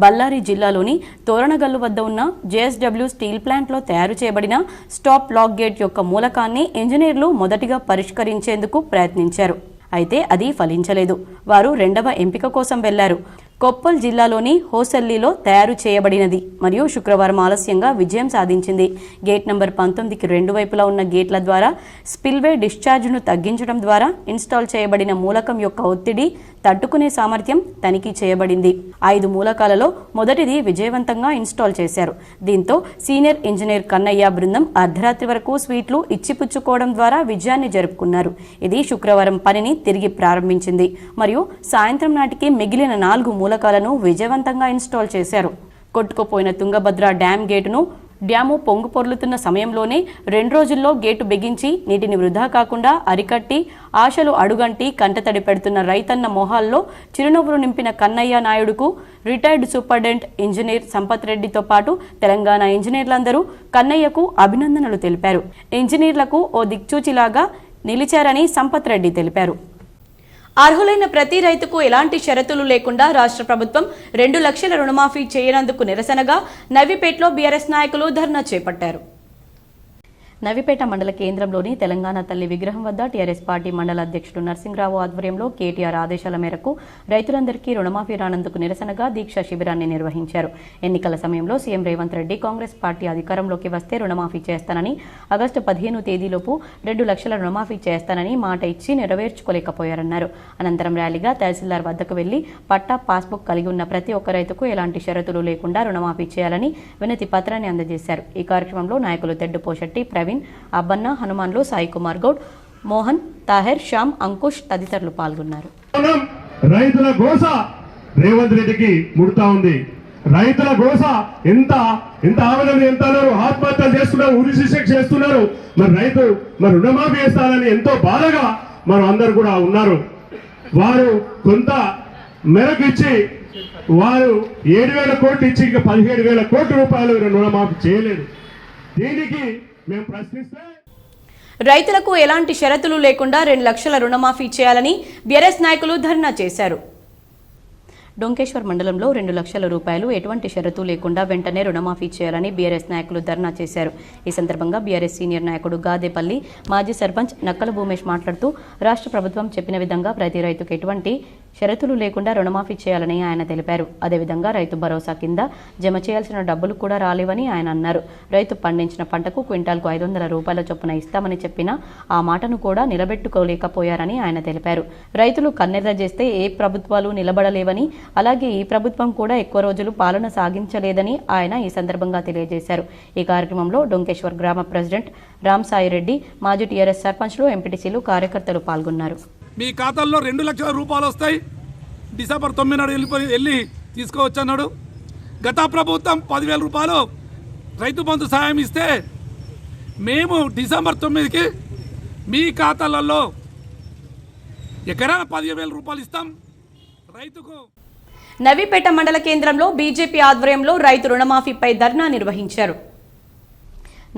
బళ్ళారి జిల్లాలోని తోరణగల్లు వద్ద ఉన్న జేఎస్డబ్ల్యూ స్టీల్ ప్లాంట్లో తయారు చేయబడిన స్టాప్ లాక్ గేట్ యొక్క మూలకాన్ని ఇంజనీర్లు మొదటిగా పరిష్కరించేందుకు ప్రయత్నించారు. అయితే అది ఫలించలేదు. వారు రెండవ ఎంపిక కోసం వెళ్లారు. కొప్పల్ జిల్లాలోని హోసల్లిలో తయారు చేయబడినది మరియు శుక్రవారం ఆలస్యంగా విజయం సాధించింది. గేట్ నంబర్ 19కి 2 వైపులా ఉన్న గేట్ల ద్వారా స్పిల్వే డిశ్చార్జ్ను తగ్గించడం ద్వారా ఇన్స్టాల్ చేయబడిన మూలకం యొక్క ఒత్తిడి తట్టుకునే సామర్థ్యం తనిఖీ చేయబడింది. 5 మూలకాలలో మొదటిది విజయవంతంగా ఇన్స్టాల్ చేశారు. దీంతో సీనియర్ ఇంజనీర్ కన్నయ్య బృందం అర్ధరాత్రి వరకు స్వీట్లు ఇచ్చిపుచ్చుకోవడం ద్వారా విజయాన్ని జరుపుకున్నారు. ఇది శుక్రవారం పనిని తిరిగి ప్రారంభించింది మరియు సాయంత్రం నాటికి మిగిలిన 4 మూలకాలను విజయవంతంగా ఇన్స్టాల్ చేశారు. కొట్టుకుపోయిన తుంగభద్ర డ్యామ్ గేటును డ్యాము పొంగు పొర్లుతున్న సమయంలోనే 2 రోజుల్లో గేటు బిగించి నీటిని వృధా కాకుండా అరికట్టి ఆశలు అడుగంటి కంటతడి పెడుతున్న రైతన్న మొహాల్లో చిరునవ్వులు నింపిన కన్నయ్య నాయుడుకు రిటైర్డ్ సూపరింటెండెంట్ ఇంజనీర్ సంపత్ రెడ్డితో పాటు తెలంగాణ ఇంజనీర్లందరూ కన్నయ్యకు అభినందనలు తెలిపారు. ఇంజనీర్లకు ఓ దిక్చూచిలాగా నిలిచారని సంపత్ రెడ్డి తెలిపారు. అర్హులైన ప్రతి రైతుకు ఎలాంటి షరతులు లేకుండా రాష్ట్ర ప్రభుత్వం 2 లక్షల రుణమాఫీ చేయనందుకు నిరసనగా నవీపేటలో బీఆర్ఎస్ నాయకులు ధర్నా చేపట్టారు. నవీపేట మండల కేంద్రంలోని తెలంగాణ తల్లి విగ్రహం వద్ద టీఆర్ఎస్ పార్టీ మండల అధ్యక్షుడు నర్సింగ్రావు ఆధ్వర్యంలో కేటీఆర్ ఆదేశాల మేరకు రైతులందరికీ రుణమాఫీ రానందుకు నిరసనగా దీక్షా శిబిరాన్ని నిర్వహించారు. ఎన్నికల సమయంలో సీఎం రేవంత్ రెడ్డి కాంగ్రెస్ పార్టీ అధికారంలోకి వస్తే రుణమాఫీ చేస్తానని, ఆగస్టు 15 తేదీలోపు 2 లక్షల రుణమాఫీ చేస్తానని మాట ఇచ్చి నెరవేర్చుకోలేకపోయారన్నారు. అనంతరం ర్యాలీగా తహసీల్దార్ వద్దకు వెళ్లి పట్టా, పాస్బుక్ కలిగి ఉన్న ప్రతి ఒక్క రైతుకు ఎలాంటి షరతులు లేకుండా రుణమాఫీ చేయాలని వినతి పత్రాన్ని అందజేశారు. ఈ కార్యక్రమంలో నాయకులు తెడ్డు పోషెట్టి, ప్రవీణ్, అబ్బన్న, హనుమాన్లు, సాయి కుమార్ గౌడ్, మోహన్, తాహెర్, శ్యామ్, అంకుష్ తదితరులు పాల్గొన్నారు. రైతుల గోస రేవంత్ రెడ్డికి ముడుతా ఉంది. రైతుల గోస ఎంత ఆవేదన చెందుతున్నారు, ఆత్మహత్యలు చేస్తున్నారు, ఉరి శిక్ష చేస్తున్నారు. మరి రుణమాఫీ చేస్తారని ఎంతో బాధగా మనం అందరు కూడా ఉన్నారు. వారు కొంత మేరకు ఇచ్చి వారు 7,000 కోట్లు ఇచ్చి ఇంకా 17,000 కోట్ల రూపాయలు రుణమాఫీ చేయలేదు. దీనికి మేము ప్రశ్నిస్తే రైతులకు ఎలాంటి షరతులు లేకుండా 2 లక్షల రుణమాఫీ చేయాలని బీఆర్ఎస్ నాయకులు ధర్నా చేశారు. డొంకేశ్వర్ మండలంలో 2 లక్షల రూపాయలు ఎటువంటి షరతు లేకుండా వెంటనే రుణమాఫీ చేయాలని బీఆర్ఎస్ నాయకులు ధర్నా చేశారు. ఈ సందర్భంగా బీఆర్ఎస్ సీనియర్ నాయకుడు గాదేపల్లి మాజీ సర్పంచ్ నక్కల భూమేష్ మాట్లాడుతూ రాష్ట్ర ప్రభుత్వం చెప్పిన విధంగా ప్రతి రైతుకు ఎటువంటి షరతులు లేకుండా రుణమాఫీ చేయాలని ఆయన తెలిపారు. అదేవిధంగా రైతు భరోసా కింద జమ చేయాల్సిన డబ్బులు కూడా రాలేవని ఆయన అన్నారు. రైతు పండించిన పంటకు క్వింటాల్కు 500 రూపాయల చొప్పున ఇస్తామని చెప్పినా ఆ మాటను కూడా నిలబెట్టుకోలేకపోయారని ఆయన తెలిపారు. రైతులు కన్నెర్ర చేస్తే ఏ ప్రభుత్వాలు నిలబడలేవని, అలాగే ఈ ప్రభుత్వం కూడా ఎక్కువ రోజులు పాలన సాగించలేదని ఆయన ఈ సందర్భంగా తెలియజేశారు. ఈ కార్యక్రమంలో డొంకేశ్వర్ గ్రామ ప్రెసిడెంట్ రామ్ సాయి రెడ్డి, మాజీ టీఆర్ఎస్ సర్పంచ్లు, ఎంపీటీసీలు, కార్యకర్తలు పాల్గొన్నారు. మీ ఖాతాల్లో 2 లక్షల రూపాయలు వస్తాయి. డిసెంబర్ 9 నాడు వెళ్ళి తీసుకోవచ్చు అన్నాడు. గత ప్రభుత్వం 10,000 రూపాయలు రైతు బంధు సాయం ఇస్తే మేము డిసెంబర్ 9కి మీ ఖాతాలలో ఎకరాన 15,000 రూపాయలు ఇస్తాం రైతుకు. నవీపేట మండల కేంద్రంలో బీజేపీ ఆధ్వర్యంలో రైతు రుణమాఫీపై ధర్నా నిర్వహించారు.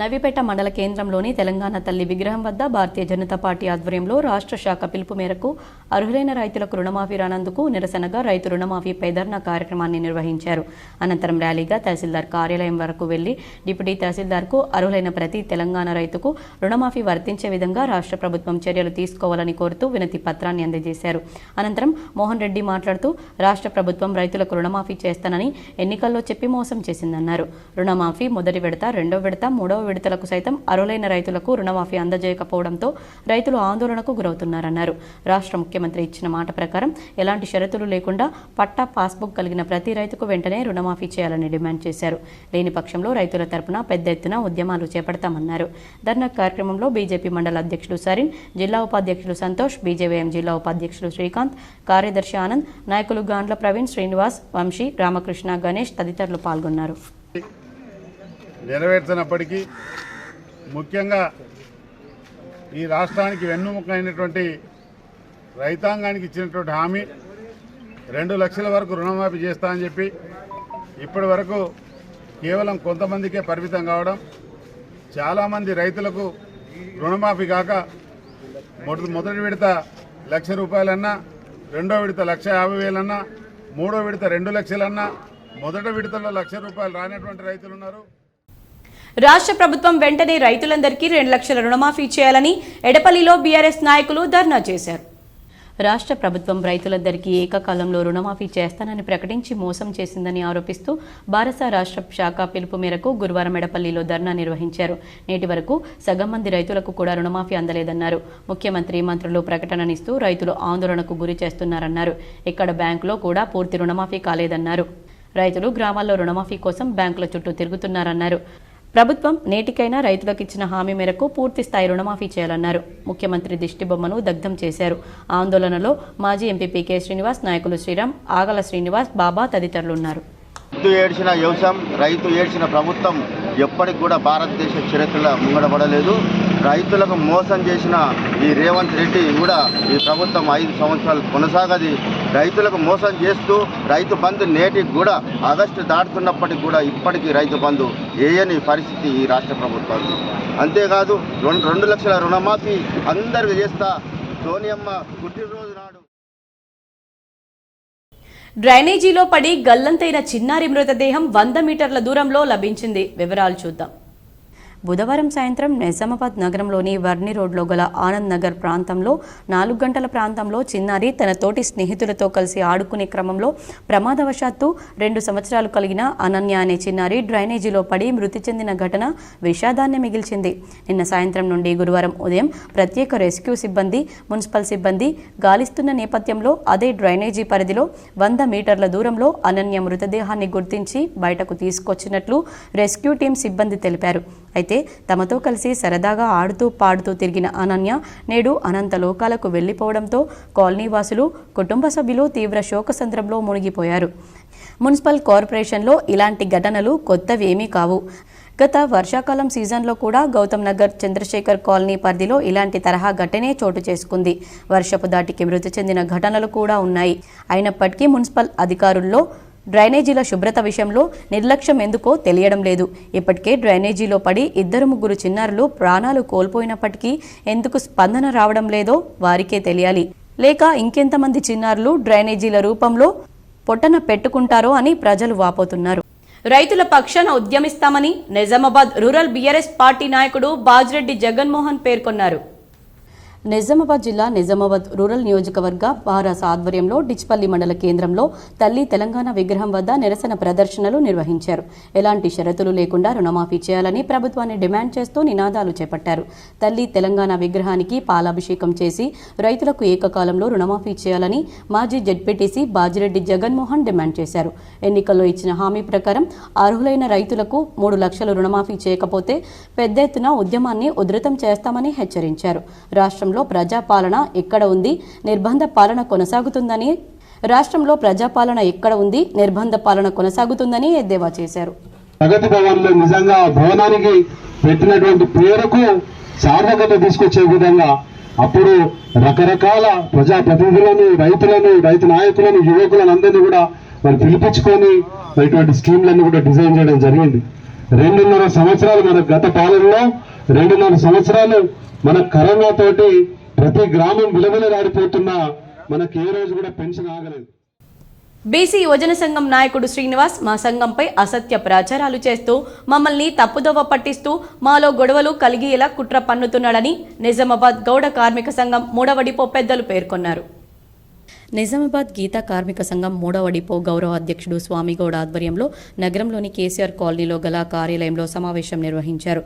నవీపేట మండల కేంద్రంలోని తెలంగాణ తల్లి విగ్రహం వద్ద భారతీయ జనతా పార్టీ ఆధ్వర్యంలో రాష్ట్ర శాఖ పిలుపు మేరకు అర్హులైన రైతులకు రుణమాఫీ రానందుకు నిరసనగా రైతు రుణమాఫీపై ధర్నా కార్యక్రమాన్ని నిర్వహించారు. అనంతరం ర్యాలీగా తహసీల్దార్ కార్యాలయం వరకు వెళ్లి డిప్యూటీ తహసీల్దార్కు అర్హులైన ప్రతి తెలంగాణ రైతుకు రుణమాఫీ వర్తించే విధంగా రాష్ట్ర ప్రభుత్వం చర్యలు తీసుకోవాలని కోరుతూ వినతి పత్రాన్ని అందజేశారు. అనంతరం మోహన్ రెడ్డి మాట్లాడుతూ రాష్ట్ర ప్రభుత్వం రైతులకు రుణమాఫీ చేస్తానని ఎన్నికల్లో చెప్పి మోసం చేసిందన్నారు. రుణమాఫీ మొదటి విడత, రెండో విడత, మూడవ విడతలకు సైతం అర్హులైన రైతులకు రుణమాఫీ అందజేయకపోవడంతో రైతులు ఆందోళనకు గురవుతున్నారన్నారు. రాష్ట్ర ముఖ్యమంత్రి ఇచ్చిన మాట ప్రకారం ఎలాంటి షరతులు లేకుండా పట్టా, పాస్బుక్ కలిగిన ప్రతి రైతుకు వెంటనే రుణమాఫీ చేయాలని డిమాండ్ చేశారు. లేని పక్షంలో రైతుల తరపున పెద్ద ఎత్తున ఉద్యమాలు చేపడతామన్నారు. ధర్నా కార్యక్రమంలో బీజేపీ మండల అధ్యక్షుడు సరిన్, జిల్లా ఉపాధ్యక్షులు సంతోష్, బీజేవైఎం జిల్లా ఉపాధ్యక్షులు శ్రీకాంత్, కార్యదర్శి ఆనంద్, నాయకులు గాండ్ల ప్రవీణ్, శ్రీనివాస్, వంశీ, రామకృష్ణ, గణేష్ తదితరులు పాల్గొన్నారు. నెరవేర్చినప్పటికీ ముఖ్యంగా ఈ రాష్ట్రానికి వెన్నుముక అయినటువంటి రైతాంగానికి ఇచ్చినటువంటి హామీ 2 లక్షల వరకు రుణమాఫీ చేస్తా అని చెప్పి ఇప్పటి వరకు కేవలం కొంతమందికే పరిమితం కావడం, చాలామంది రైతులకు రుణమాఫీ కాక మొదటి విడత 1,00,000 రూపాయలన్నా, రెండో విడత 1,50,000 మూడో విడత 2 లక్షలన్నా, మొదటి విడతలో 1,00,000 రూపాయలు రానటువంటి రైతులు ఉన్నారు. రాష్ట్ర ప్రభుత్వం వెంటనే రైతులందరికీ 2 లక్షల రుణమాఫీ చేయాలని ఎడపల్లిలో బీఆర్ఎస్ నాయకులు ధర్నా చేశారు. రాష్ట్ర ప్రభుత్వం రైతులందరికీ ఏకకాలంలో రుణమాఫీ చేస్తానని ప్రకటించి మోసం చేసిందని ఆరోపిస్తూ బారస రాష్ట్ర శాఖ పిలుపు మేరకు గురువారం ఎడపల్లిలో ధర్నా నిర్వహించారు. నేటి వరకు సగం మంది రైతులకు కూడా రుణమాఫీ అందలేదన్నారు. ముఖ్యమంత్రి, మంత్రులు ప్రకటననిస్తూ రైతులు ఆందోళనకు గురి చేస్తున్నారన్నారు. ఇక్కడ బ్యాంకులో కూడా పూర్తి రుణమాఫీ కాలేదన్నారు. రైతులు గ్రామాల్లో రుణమాఫీ కోసం బ్యాంకుల చుట్టూ తిరుగుతున్నారన్నారు. ప్రభుత్వం నేటికైనా రైతులకు ఇచ్చిన హామీ మేరకు పూర్తి స్థాయి రుణమాఫీ చేయాలన్నారు. ముఖ్యమంత్రి దిష్టిబొమ్మను దగ్ధం చేశారు. ఆందోళనలో మాజీ ఎంపీ పీకే శ్రీనివాస్, నాయకులు శ్రీరామ్, ఆగల శ్రీనివాస్, బాబా తదితరులున్నారు. రైతు ఏడ్చిన వ్యవసాయం, రైతు ఏడ్చిన ప్రభుత్వం ఎప్పటికి కూడా భారతదేశ చరిత్రలో ముంగడబడలేదు. రైతులకు మోసం చేసిన ఈ రేవంత్ రెడ్డి కూడా ఈ ప్రభుత్వం 5 సంవత్సరాలు కొనసాగది. రైతులకు మోసం చేస్తూ రైతు బంధు నేటికి కూడా ఆగస్టు దాటుతున్నప్పటికి కూడా ఇప్పటికీ రైతు బంధు వేయని పరిస్థితి ఈ రాష్ట్ర ప్రభుత్వానికి. అంతేకాదు 2 లక్షల రుణమాఫీ అందరికీ చేస్తా సోనియమ్మ పుట్టినరోజు నాడు డ్రైనేజీలో పడి గల్లంతైన చిన్నారి మృతదేహం 100 మీటర్ల దూరంలో లభించింది. వివరాలు చూద్దాం. బుధవారం సాయంత్రం నిజామాబాద్ నగరంలోని వర్ని రోడ్లో గల ఆనంద్ నగర్ ప్రాంతంలో 4 గంటల ప్రాంతంలో చిన్నారి తన తోటి స్నేహితులతో కలిసి ఆడుకునే క్రమంలో ప్రమాదవశాత్తు 2 సంవత్సరాలు కలిగిన అనన్య అనే చిన్నారి డ్రైనేజీలో పడి మృతి చెందిన ఘటన విషాదాన్ని మిగిల్చింది. నిన్న సాయంత్రం నుండి గురువారం ఉదయం ప్రత్యేక రెస్క్యూ సిబ్బంది, మున్సిపల్ సిబ్బంది గాలిస్తున్న నేపథ్యంలో అదే డ్రైనేజీ పరిధిలో 100 మీటర్ల దూరంలో అనన్య మృతదేహాన్ని గుర్తించి బయటకు తీసుకొచ్చినట్లు రెస్క్యూ టీం సిబ్బంది తెలిపారు. అయితే తమతో కలిసి సరదాగా ఆడుతూ పాడుతూ తిరిగిన అనన్య నేడు అనంత లోకాలకు వెళ్లిపోవడంతో కాలనీ వాసులు, కుటుంబ సభ్యులు తీవ్ర శోకసంద్రంలో మునిగిపోయారు. మున్సిపల్ కార్పొరేషన్లో ఇలాంటి ఘటనలు కొత్తవేమీ కావు. గత వర్షాకాలం సీజన్లో కూడా గౌతమ్ నగర్, చంద్రశేఖర్ కాలనీ పరిధిలో ఇలాంటి తరహా ఘటనే చోటు చేసుకుంది. వర్షపు దాటికి మృతి చెందిన ఘటనలు కూడా ఉన్నాయి. అయినప్పటికీ మున్సిపల్ అధికారుల్లో డ్రైనేజీల శుభ్రత విషయంలో నిర్లక్ష్యం ఎందుకో తెలియడం లేదు. ఇప్పటికే డ్రైనేజీలో పడి 2-3 చిన్నారులు ప్రాణాలు కోల్పోయినప్పటికీ ఎందుకు స్పందన రావడం లేదో వారికే తెలియాలి. లేక ఇంకెంతమంది చిన్నారులు డ్రైనేజీల రూపంలో పొట్టన పెట్టుకుంటారో అని ప్రజలు వాపోతున్నారు. రైతుల పక్షాన ఉద్యమిస్తామని నిజామాబాద్ రూరల్ బీఆర్ఎస్ పార్టీ నాయకుడు బాజిరెడ్డి జగన్మోహన్ పేర్కొన్నారు. నిజామాబాద్ జిల్లా నిజామాబాద్ రూరల్ నియోజకవర్గ బారాస ఆధ్వర్యంలో డిచ్పల్లి మండల కేంద్రంలో తల్లి తెలంగాణ విగ్రహం వద్ద నిరసన ప్రదర్శనలు నిర్వహించారు. ఎలాంటి షరతులు లేకుండా రుణమాఫీ చేయాలని ప్రభుత్వాన్ని డిమాండ్ చేస్తూ నినాదాలు చేపట్టారు. తల్లి తెలంగాణ విగ్రహానికి పాలాభిషేకం చేసి రైతులకు ఏకకాలంలో రుణమాఫీ చేయాలని మాజీ జెడ్పీటీసీ బాజిరెడ్డి జగన్మోహన్ డిమాండ్ చేశారు. ఎన్నికల్లో ఇచ్చిన హామీ ప్రకారం అర్హులైన రైతులకు 3 లక్షల రుణమాఫీ చేయకపోతే పెద్ద ఎత్తున ఉద్యమాన్ని ఉధృతం చేస్తామని హెచ్చరించారు. రాష్ట్రంలో ప్రజాపాలన ఎక్కడ ఉంది, నిర్బంధ పాలన కొనసాగుతుందని నిర్బంధ పాలన కొనసాగుతుందని ఎద్దేవా చేశారు. ప్రగతి భవన్లో నిజంగా భవనానికి పెట్టినటువంటి పేరుకు సార్థకత తీసుకొచ్చే విధంగా అప్పుడు రకరకాల ప్రజాప్రతినిధులను, రైతు నాయకులను, యువకులను అందరినీ కూడా మరి పిలిపించుకొని ఇటువంటి స్కీమ్లన్నీ కూడా డిజైన్ చేయడం జరిగింది. 2.5 సంవత్సరాలు మన గత పాలనలో 2.5 సంవత్సరాలు మన కరోనా తోటి ప్రతి గ్రామం విలవిలలాడిపోతున్నా మనకి ఏ రోజు కూడా పెన్షన్ ఆగలేదు. బీసీ యువజన సంఘం నాయకుడు శ్రీనివాస్ మా సంఘంపై అసత్య ప్రచారాలు చేస్తూ మమ్మల్ని తప్పుదోవ పట్టిస్తూ మాలో గొడవలు కలిగేలా కుట్ర పన్నుతున్నాడని నిజామాబాద్ గౌడ కార్మిక సంఘం 3వ డిపో పెద్దలు పేర్కొన్నారు. నిజామాబాద్ గీతా కార్మిక సంఘం 3వ డిపో గౌరవ అధ్యక్షుడు స్వామిగౌడ ఆధ్వర్యంలో నగరంలోని కేసీఆర్ కాలనీలో గల కార్యాలయంలో సమావేశం నిర్వహించారు.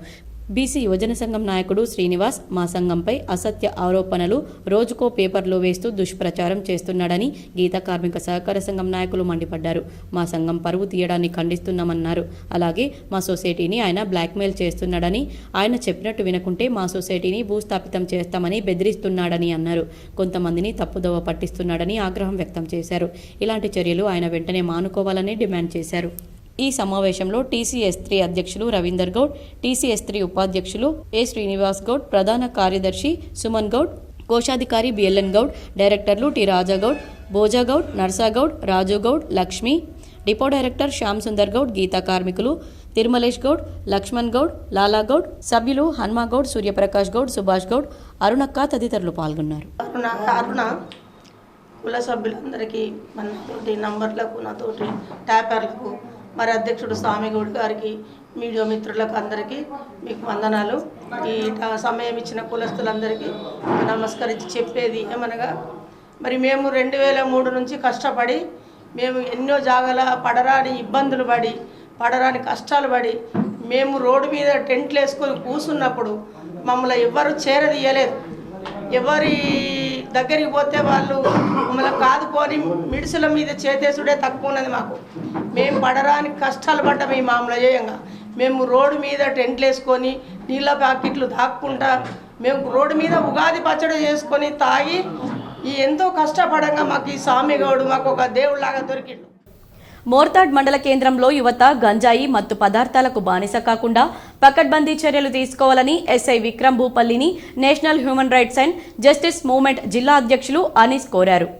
బీసీ యువజన సంఘం నాయకుడు శ్రీనివాస్ మా సంఘంపై అసత్య ఆరోపణలు రోజుకో పేపర్లో వేస్తూ దుష్ప్రచారం చేస్తున్నాడని గీతా కార్మిక సహకార సంఘం నాయకులు మండిపడ్డారు. మా సంఘం పరువు తీయడాన్ని ఖండిస్తున్నామన్నారు. అలాగే మా సొసైటీని ఆయన బ్లాక్మెయిల్ చేస్తున్నాడని, ఆయన చెప్పినట్టు వినకుంటే మా సొసైటీని భూస్థాపితం చేస్తామని బెదిరిస్తున్నాడని అన్నారు. కొంతమందిని తప్పుదోవ పట్టిస్తున్నాడని ఆగ్రహం వ్యక్తం చేశారు. ఇలాంటి చర్యలు ఆయన వెంటనే మానుకోవాలని డిమాండ్ చేశారు. ఈ సమావేశంలో TCS3 అధ్యక్షులు రవీందర్ గౌడ్, TCS3 ఉపాధ్యక్షులు ఏ శ్రీనివాస్ గౌడ్, ప్రధాన కార్యదర్శి సుమన్ గౌడ్, కోశాధికారి BLN గౌడ్, డైరెక్టర్లు T Rajagoud, Bhojagoud, Narsagoud, Rajugoud, Lakshmi, depot director Shyam Sundar Goud, గీతా కార్మికులు తిరుమలేష్ గౌడ్, లక్ష్మణ్ గౌడ్, లాలాగౌడ్, సభ్యులు హన్మాగౌడ్, సూర్యప్రకాష్ గౌడ్, సుభాష్ గౌడ్, అరుణక్క తదితరులు పాల్గొన్నారు. కుల సభ్యులందరికీ మనతోటి నంబర్లకు, నాతోటి ట్యాపర్లకు, మరి అధ్యక్షుడు స్వామిగౌడ్ గారికి, మీడియా మిత్రులకు అందరికీ మీకు వందనాలు. ఈ సమయం ఇచ్చిన కులస్తులందరికీ నమస్కరించి చెప్పేది ఏమనగా, మరి మేము 2003 నుంచి కష్టపడి మేము ఎన్నో జాగాల పడరాని ఇబ్బందులు పడి, పడరాని కష్టాలు పడి, మేము రోడ్డు మీద టెంట్లు వేసుకొని కూర్చున్నప్పుడు మమ్మల్ని ఎవ్వరు చేరదీయలేదు. ఎవరి దగ్గరికి పోతే వాళ్ళు మమ్మల్ని కాదుకొని మిడిసుల మీద చేతేసుడే తక్కువ ఉన్నది మాకు. మేము పడరాని కష్టాలు పడ్డాము. ఈ మామూలు చేయంగా మేము రోడ్డు మీద టెంట్లు వేసుకొని నీళ్ళ ప్యాకెట్లు దాక్కుంటా మేము రోడ్డు మీద ఉగాది పచ్చడి చేసుకొని తాగి ఎంతో కష్టపడంగా మాకు ఈ స్వామిగౌడు మాకు ఒక దేవుడిలాగా దొరికిండు. మోర్తాడ్ మండల కేంద్రంలో యువత గంజాయి మత్తు పదార్థాలకు బానిస కాకుండా పకడ్బందీ చర్యలు తీసుకోవాలని ఎస్ఐ విక్రమ్ భూపల్లిని National Human Rights and Justice Movement జిల్లా అధ్యక్షులు అనీస్ కోరారు.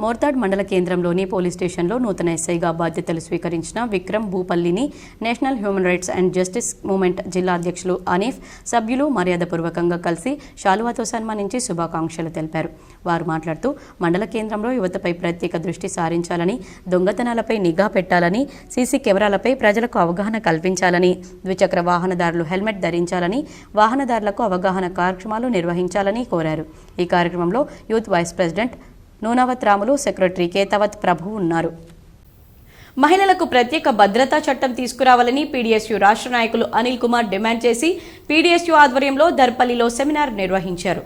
మోర్తాడ్ మండల కేంద్రంలోని పోలీస్ స్టేషన్లో నూతన ఎస్ఐగా బాధ్యతలు స్వీకరించిన విక్రమ్ భూపల్లిని National Human Rights and Justice Movement జిల్లా అధ్యక్షులు అనీఫ్, సభ్యులు మర్యాదపూర్వకంగా కలిసి శాలువాతో సన్మానించి శుభాకాంక్షలు తెలిపారు. వారు మాట్లాడుతూ మండల కేంద్రంలో యువతపై ప్రత్యేక దృష్టి సారించాలని, దొంగతనాలపై నిఘా పెట్టాలని, సీసీ కెమెరాలపై ప్రజలకు అవగాహన కల్పించాలని, ద్విచక్ర వాహనదారులు హెల్మెట్ ధరించాలని, వాహనదారులకు అవగాహన కార్యక్రమాలు నిర్వహించాలని కోరారు. ఈ కార్యక్రమంలో youth vice president Nunavath Ramulu, secretary Kethavath Prabhu ఉన్నారు. మహిళలకు ప్రత్యేక భద్రతా చట్టం తీసుకురావాలని PDSU రాష్ట్ర నాయకులు అనిల్ కుమార్ డిమాండ్ చేసి PDSU ఆధ్వర్యంలో దర్పల్లిలో సెమినార్ నిర్వహించారు.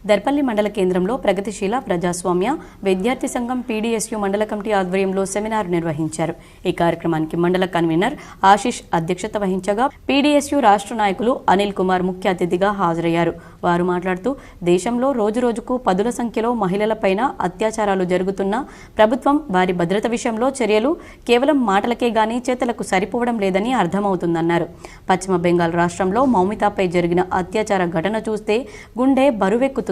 దర్పల్లి మండల కేంద్రంలో ప్రగతిశీల ప్రజాస్వామ్య విద్యార్థి సంఘం PDSU మండల కమిటీ ఆధ్వర్యంలో సెమినార్ నిర్వహించారు. ఈ కార్యక్రమానికి మండల కన్వీనర్ ఆశిష్ అధ్యక్షత వహించగా PDSU రాష్ట్ర నాయకులు అనిల్ కుమార్ ముఖ్య అతిథిగా హాజరయ్యారు. వారు మాట్లాడుతూ దేశంలో రోజురోజుకు పదుల సంఖ్యలో మహిళలపైన అత్యాచారాలు జరుగుతున్నా ప్రభుత్వం వారి భద్రత విషయంలో చర్యలు కేవలం మాటలకే గానీ చేతలకు సరిపోవడం లేదని అర్థమవుతుందన్నారు. పశ్చిమ బెంగాల్ రాష్ట్రంలో మౌమితాపై జరిగిన అత్యాచార ఘటన చూస్తే గుండె బరువెక్కుతుందన్నారు.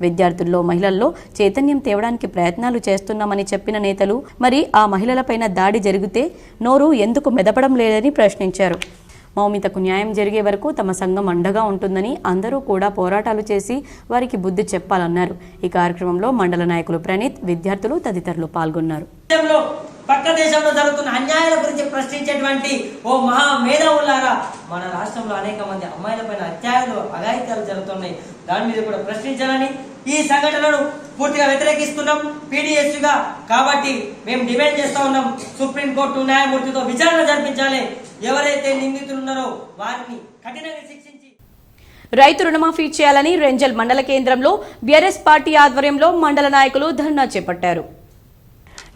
విద్యార్థుల్లో మహిళల్లో చైతన్యం తేవడానికి ప్రయత్నాలు చేస్తున్నామని చెప్పిన నేతలు మరి ఆ మహిళలపైన దాడి జరిగితే నోరు ఎందుకు మెదపడం లేదని ప్రశ్నించారు. మౌమితకు న్యాయం జరిగే వరకు తమ సంఘం అండగా ఉంటుందని, అందరూ కూడా పోరాటాలు చేసి వారికి బుద్ధి చెప్పాలన్నారు. ఈ కార్యక్రమంలో మండల నాయకులు ప్రణీత్, విద్యార్థులు తదితరులు పాల్గొన్నారు. పక్క దేశంలో జరుగుతున్న అన్యాయాల గురించి ప్రశ్నించేటువంటి ఓ మహా మేధావులారా, మన రాష్ట్రంలో అనేక మంది అమ్మాయిలపైన అఘాయిత్యాలు జరుగుతున్నాయి. దాని మీద కూడా ప్రశ్నించాలని, ఈ సంఘటనను పూర్తిగా వ్యతిరేకిస్తున్నాం PDSUగా. కాబట్టి మేము డిమాండ్ చేస్తా ఉన్నాం, సుప్రీంకోర్టు న్యాయమూర్తితో విచారణ జరిపించాలి. ఎవరైతే నిందితులు ఉన్నారో వారిని కఠినంగా శిక్షించి రైతు రుణమాఫీ చేయాలని రెంజల్ మండల కేంద్రంలో BRS పార్టీ ఆధ్వర్యంలో మండల నాయకులు ధర్నా చేపట్టారు.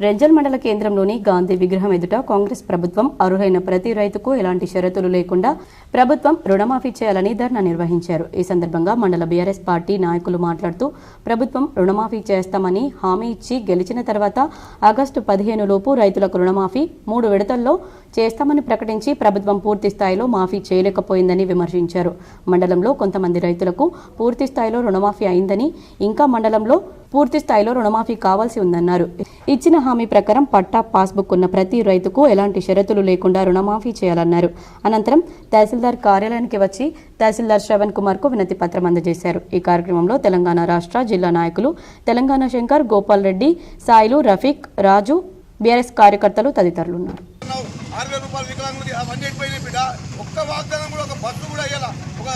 రెంజల్ మండల కేంద్రంలోని గాంధీ విగ్రహం ఎదుట కాంగ్రెస్ ప్రభుత్వం అర్హులైన ప్రతి రైతుకు ఎలాంటి షరతులు లేకుండా ప్రభుత్వం రుణమాఫీ చేయాలని ధర్నా నిర్వహించారు. ఈ సందర్భంగా మండల బీఆర్ఎస్ పార్టీ నాయకులు మాట్లాడుతూ ప్రభుత్వం రుణమాఫీ చేస్తామని హామీ ఇచ్చి గెలిచిన తర్వాత ఆగస్టు 15 లోపు రైతులకు రుణమాఫీ 3 విడతల్లో చేస్తామని ప్రకటించి ప్రభుత్వం పూర్తి స్థాయిలో మాఫీ చేయలేకపోయిందని విమర్శించారు. మండలంలో కొంతమంది రైతులకు పూర్తి స్థాయిలో రుణమాఫీ అయిందని, ఇంకా మండలంలో పూర్తి స్థాయిలో రుణమాఫీ కావాల్సి ఉందన్నారు. ఇచ్చిన హామీ ప్రకారం పట్టా పాస్బుక్ ఉన్న ప్రతి రైతుకు ఎలాంటి షరతులు లేకుండా రుణమాఫీ చేయాలన్నారు. అనంతరం తహసీల్దార్ కార్యాలయానికి వచ్చి తహసీల్దార్ శ్రవణ్ కుమార్ కు వినతి పత్రం అందజేశారు. ఈ కార్యక్రమంలో తెలంగాణ రాష్ట్ర జిల్లా నాయకులు తెలంగాణ శంకర్, గోపాల్ రెడ్డి, సాయిలు, రఫీక్, రాజు, బీఆర్ఎస్ కార్యకర్తలు తదితరులున్నారు. 6,000 రూపాయలు వికలాంగులది అవన్నీ అయిపోయినాయి బిడ్డ. ఒక్క వాగ్దానం కూడా, ఒక బస్సు కూడా అయ్యాల. ఒక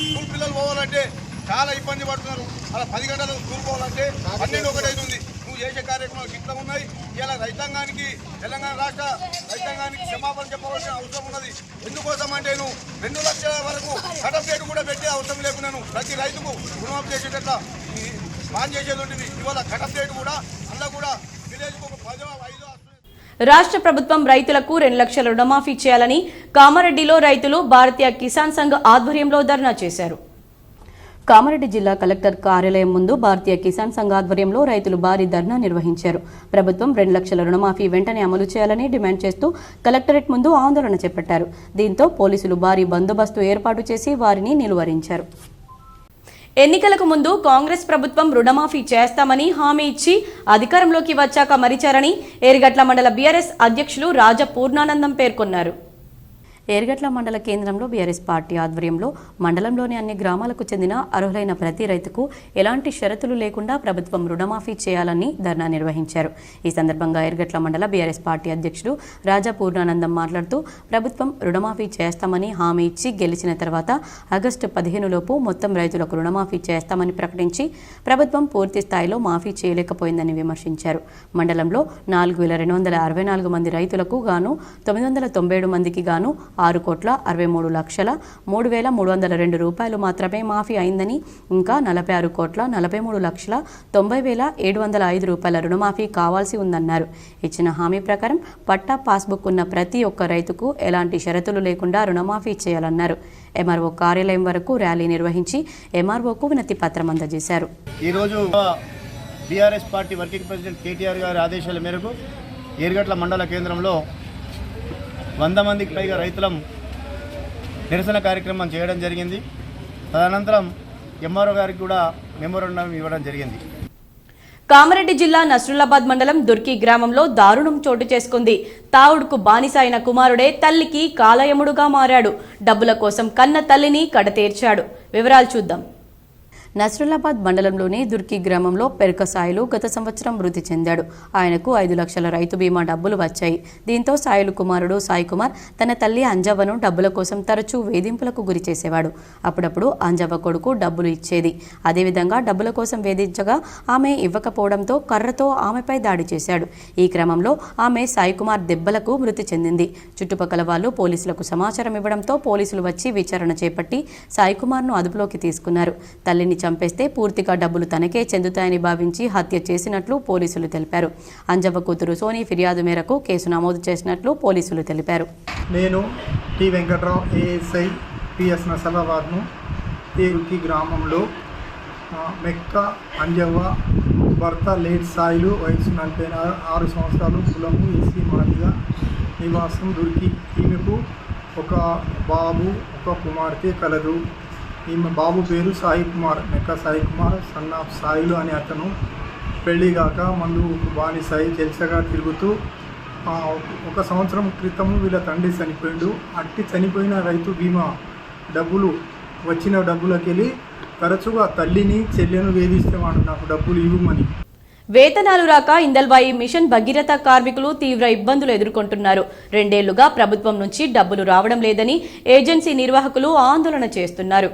స్కూల్ పిల్లలు పోవాలంటే చాలా ఇబ్బంది పడుతున్నారు. అలా 10 గంటలకు స్కూల్ పోవాలంటే 12 అవుతుంది. నువ్వు చేసే కార్యక్రమాలు ఇట్లా ఉన్నాయి. ఇలా రైతాంగానికి, తెలంగాణ రాష్ట్ర రైతాంగానికి క్షమాపణ చెప్పవలసిన అవసరం ఉన్నది. ఎందుకోసం అంటే నువ్వు 2 లక్షల వరకు కటప్ రేటు కూడా పెట్టే అవసరం లేకున్నాను. ప్రతి రైతుకు రుణమాఫీ చేసేటట్లా ప్లాన్ చేసేది ఉంటుంది. ఇవాళ కటప్ రేటు కూడా అందులో కూడా విలేజ్కు ఒక 10-5 రాష్ట్ర ప్రభుత్వం రైతులకు 2 లక్షల రుణమాఫీ చేయాలని కామారెడ్డిలో రైతులు భారతీయ కిసాన్ సంఘ్ ఆధ్వర్యంలో ధర్నా చేశారు. కామారెడ్డి జిల్లా కలెక్టర్ కార్యాలయం ముందు భారతీయ కిసాన్ సంఘ్ ఆధ్వర్యంలో రైతులు భారీ ధర్నా నిర్వహించారు. ప్రభుత్వం 2 లక్షల రుణమాఫీ వెంటనే అమలు చేయాలని డిమాండ్ చేస్తూ కలెక్టరేట్ ముందు ఆందోళన చేపట్టారు. దీంతో పోలీసులు భారీ బందోబస్తు ఏర్పాటు చేసి వారిని నిలువరించారు. ఎన్నికలకు ముందు కాంగ్రెస్ ప్రభుత్వం రుణమాఫీ చేస్తామని హామీ ఇచ్చి అధికారంలోకి వచ్చాక మరిచారని ఏర్గట్ల మండల బీఆర్ఎస్ అధ్యక్షులు రాజా పూర్ణానందం పేర్కొన్నారు. ఏర్గట్ల మండల కేంద్రంలో బీఆర్ఎస్ పార్టీ ఆధ్వర్యంలో మండలంలోని అన్ని గ్రామాలకు చెందిన అర్హులైన ప్రతి రైతుకు ఎలాంటి షరతులు లేకుండా ప్రభుత్వం రుణమాఫీ చేయాలని ధర్నా నిర్వహించారు. ఈ సందర్భంగా ఏర్గట్ల మండల బీఆర్ఎస్ పార్టీ అధ్యక్షుడు రాజా పూర్ణానందం మాట్లాడుతూ ప్రభుత్వం రుణమాఫీ చేస్తామని హామీ ఇచ్చి గెలిచిన తర్వాత ఆగస్టు 15 లోపు మొత్తం రైతులకు రుణమాఫీ చేస్తామని ప్రకటించి ప్రభుత్వం పూర్తి స్థాయిలో మాఫీ చేయలేకపోయిందని విమర్శించారు. మండలంలో 4,264 మంది రైతులకు గాను 997 మందికి గాను 6,63,03,302 రూపాయలు మాత్రమే మాఫీ అయిందని, ఇంకా 46,43,90,705 రూపాయల రుణమాఫీ కావాల్సి ఉందన్నారు. ఇచ్చిన హామీ ప్రకారం పట్టా పాస్బుక్ ఉన్న ప్రతి ఒక్క రైతుకు ఎలాంటి షరతులు లేకుండా రుణమాఫీ చేయాలన్నారు. ఎంఆర్ఓ కార్యాలయం వరకు ర్యాలీ నిర్వహించి ఎంఆర్ఓకు వినతి పత్రం అందజేశారు. ఈరోజు BRS party working president KTR గారి ఆదేశాల మేరకు ఏర్గట్ల మండల కేంద్రంలో 100 మందికి పైగా రైతులం నిరసన కార్యక్రమం చేయడం జరిగింది. తదనంతరం ఎంఆర్ఓ గారికి కూడా మెమోరాండం ఇవ్వడం జరిగింది. కామారెడ్డి జిల్లా నస్రులాబాద్ మండలం దుర్కి గ్రామంలో దారుణం చోటు చేసుకుంది. తావుడుకు బానిస అయిన కుమారుడే తల్లికి కాలయముడుగా మారాడు. డబ్బుల కోసం కన్న తల్లిని కడతీర్చాడు. వివరాలు చూద్దాం. నస్రులాబాద్ మండలంలోని దుర్కి గ్రామంలో పెరక సాయిలు గత సంవత్సరం మృతి చెందాడు. ఆయనకు 5 లక్షల రైతు బీమా డబ్బులు వచ్చాయి. దీంతో సాయిలు కుమారుడు సాయి కుమార్ తన తల్లి అంజవ్వను డబ్బుల కోసం తరచూ వేధింపులకు గురి చేసేవాడు. అప్పుడప్పుడు అంజవ్వ కొడుకు డబ్బులు ఇచ్చేది. అదేవిధంగా డబ్బుల కోసం వేధించగా ఆమె ఇవ్వకపోవడంతో కర్రతో ఆమెపై దాడి చేశాడు. ఈ క్రమంలో ఆమె సాయి కుమార్ దెబ్బలకు మృతి చెందింది. చుట్టుపక్కల వాళ్ళు పోలీసులకు సమాచారం ఇవ్వడంతో పోలీసులు వచ్చి విచారణ చేపట్టి సాయి కుమార్ను అదుపులోకి తీసుకున్నారు. తల్లిని చంపేస్తే పూర్తిగా డబ్బులు తనకే చెందుతాయని భావించి హత్య చేసినట్లు పోలీసులు తెలిపారు. అంజవ్వ కూతురు సోనీ ఫిర్యాదు మేరకు కేసు నమోదు చేసినట్లు పోలీసులు తెలిపారు. నేను టి వెంకట్రావు ఏఎస్ఐ పిఎస్ నసలాబాద్ను తేరుకి గ్రామంలో మెక్క అంజవ్వ భర్త లేట్ సాయిలు వయసు 46 సంవత్సరాలు, కులము ఎస్సీ మాదిగా, నివాసం దుర్కి. ఈమెకు ఒక బాబు ఒక కుమార్తె కలదు. ఈమె బాబు పేరు సాయి కుమార్, మెక్క సాయి కుమార్, సన్ ఆఫ్ సాయిలు అనే అతను. పెళ్లిగాక మందు బానిసాయి చెల్సగా తిరుగుతూ 1 సంవత్సరం క్రితము వీళ్ళ తండ్రి చనిపోయిండు. అట్టి చనిపోయిన రైతు బీమా డబ్బులు వచ్చిన డబ్బులకెళ్ళి తరచుగా తల్లిని చెల్లెను వేధిస్తేవాడు, నాకు డబ్బులు ఇవ్వమని. వేతనాలు రాక ఇందల్వాయి మిషన్ భగీరథ కార్మికులు తీవ్ర ఇబ్బందులు ఎదుర్కొంటున్నారు. 2 ఏళ్లుగా ప్రభుత్వం నుంచి డబ్బులు రావడం లేదని ఏజెన్సీ నిర్వాహకులు ఆందోళన చేస్తున్నారు.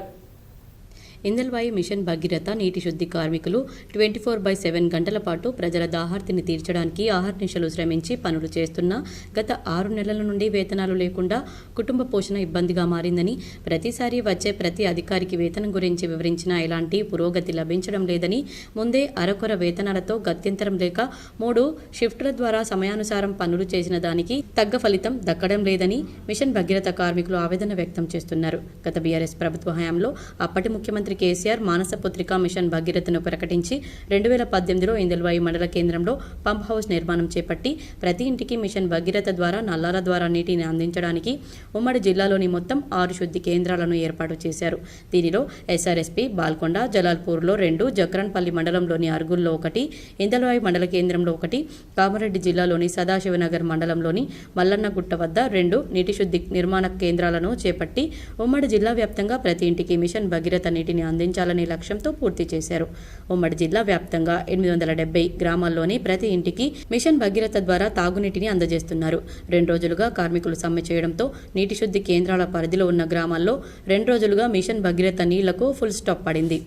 ఇందల్వాయి మిషన్ భగీరథ నీటి శుద్ధి కార్మికులు 24/7 గంటల పాటు ప్రజల దాహార్తిని తీర్చడానికి ఆహర్నిశలు శ్రమించి పనులు చేస్తున్నా గత 6 నెలల నుండి వేతనాలు లేకుండా కుటుంబ పోషణ ఇబ్బందిగా మారిందని, ప్రతిసారి వచ్చే ప్రతి అధికారికి వేతనం గురించి వివరించినా ఎలాంటి పురోగతి లభించడం లేదని, ముందే అరకొర వేతనాలతో గత్యంతరం లేక 3 షిఫ్టుల ద్వారా సమయానుసారం పనులు చేసిన దానికి తగ్గ ఫలితం దక్కడం లేదని మిషన్ భగీరథ కార్మికులు ఆవేదన వ్యక్తం చేస్తున్నారు. గత బీఆర్ఎస్ ప్రభుత్వ హయాంలో అప్పటి ముఖ్యమంత్రి కేసీఆర్ మానసపుత్రిక మిషన్ భగీరథను ప్రకటించి 2018లో ఇందల్వాయి మండల కేంద్రంలో పంప్ హౌస్ నిర్మాణం చేపట్టి ప్రతి ఇంటికి మిషన్ భగీరథ ద్వారా నల్లాల ద్వారా నీటిని అందించడానికి ఉమ్మడి జిల్లాలోని మొత్తం 6 శుద్ధి కేంద్రాలను ఏర్పాటు చేశారు. దీనిలో ఎస్ఆర్ఎస్పీ బాల్కొండ, జలాల్పూర్లో 2, జక్రన్పల్లి మండలంలోని అరుగుల్లో 1, ఇందల్వాయి మండల కేంద్రంలో 1, కామారెడ్డి జిల్లాలోని సదాశివనగర్ మండలంలోని మల్లన్నగుట్ట వద్ద 2 నీటి శుద్ధి నిర్మాణ కేంద్రాలను చేపట్టి ఉమ్మడి జిల్లా వ్యాప్తంగా ప్రతి ఇంటికి మిషన్ భగీరథ నీటిని అందించాలనే లక్ష్యంతో పూర్తి చేశారు. ఉమ్మడి జిల్లా వ్యాప్తంగా 870 గ్రామాల్లోని ప్రతి ఇంటికి మిషన్ భగీరథ ద్వారా తాగునీటిని అందజేస్తున్నారు. 2 రోజులుగా కార్మికులు సమ్మె చేయడంతో నీటి శుద్ధి కేంద్రాల పరిధిలో ఉన్న గ్రామాల్లో 2 రోజులుగా మిషన్ భగీరథ నీళ్లకు ఫుల్ స్టాప్ పడింది.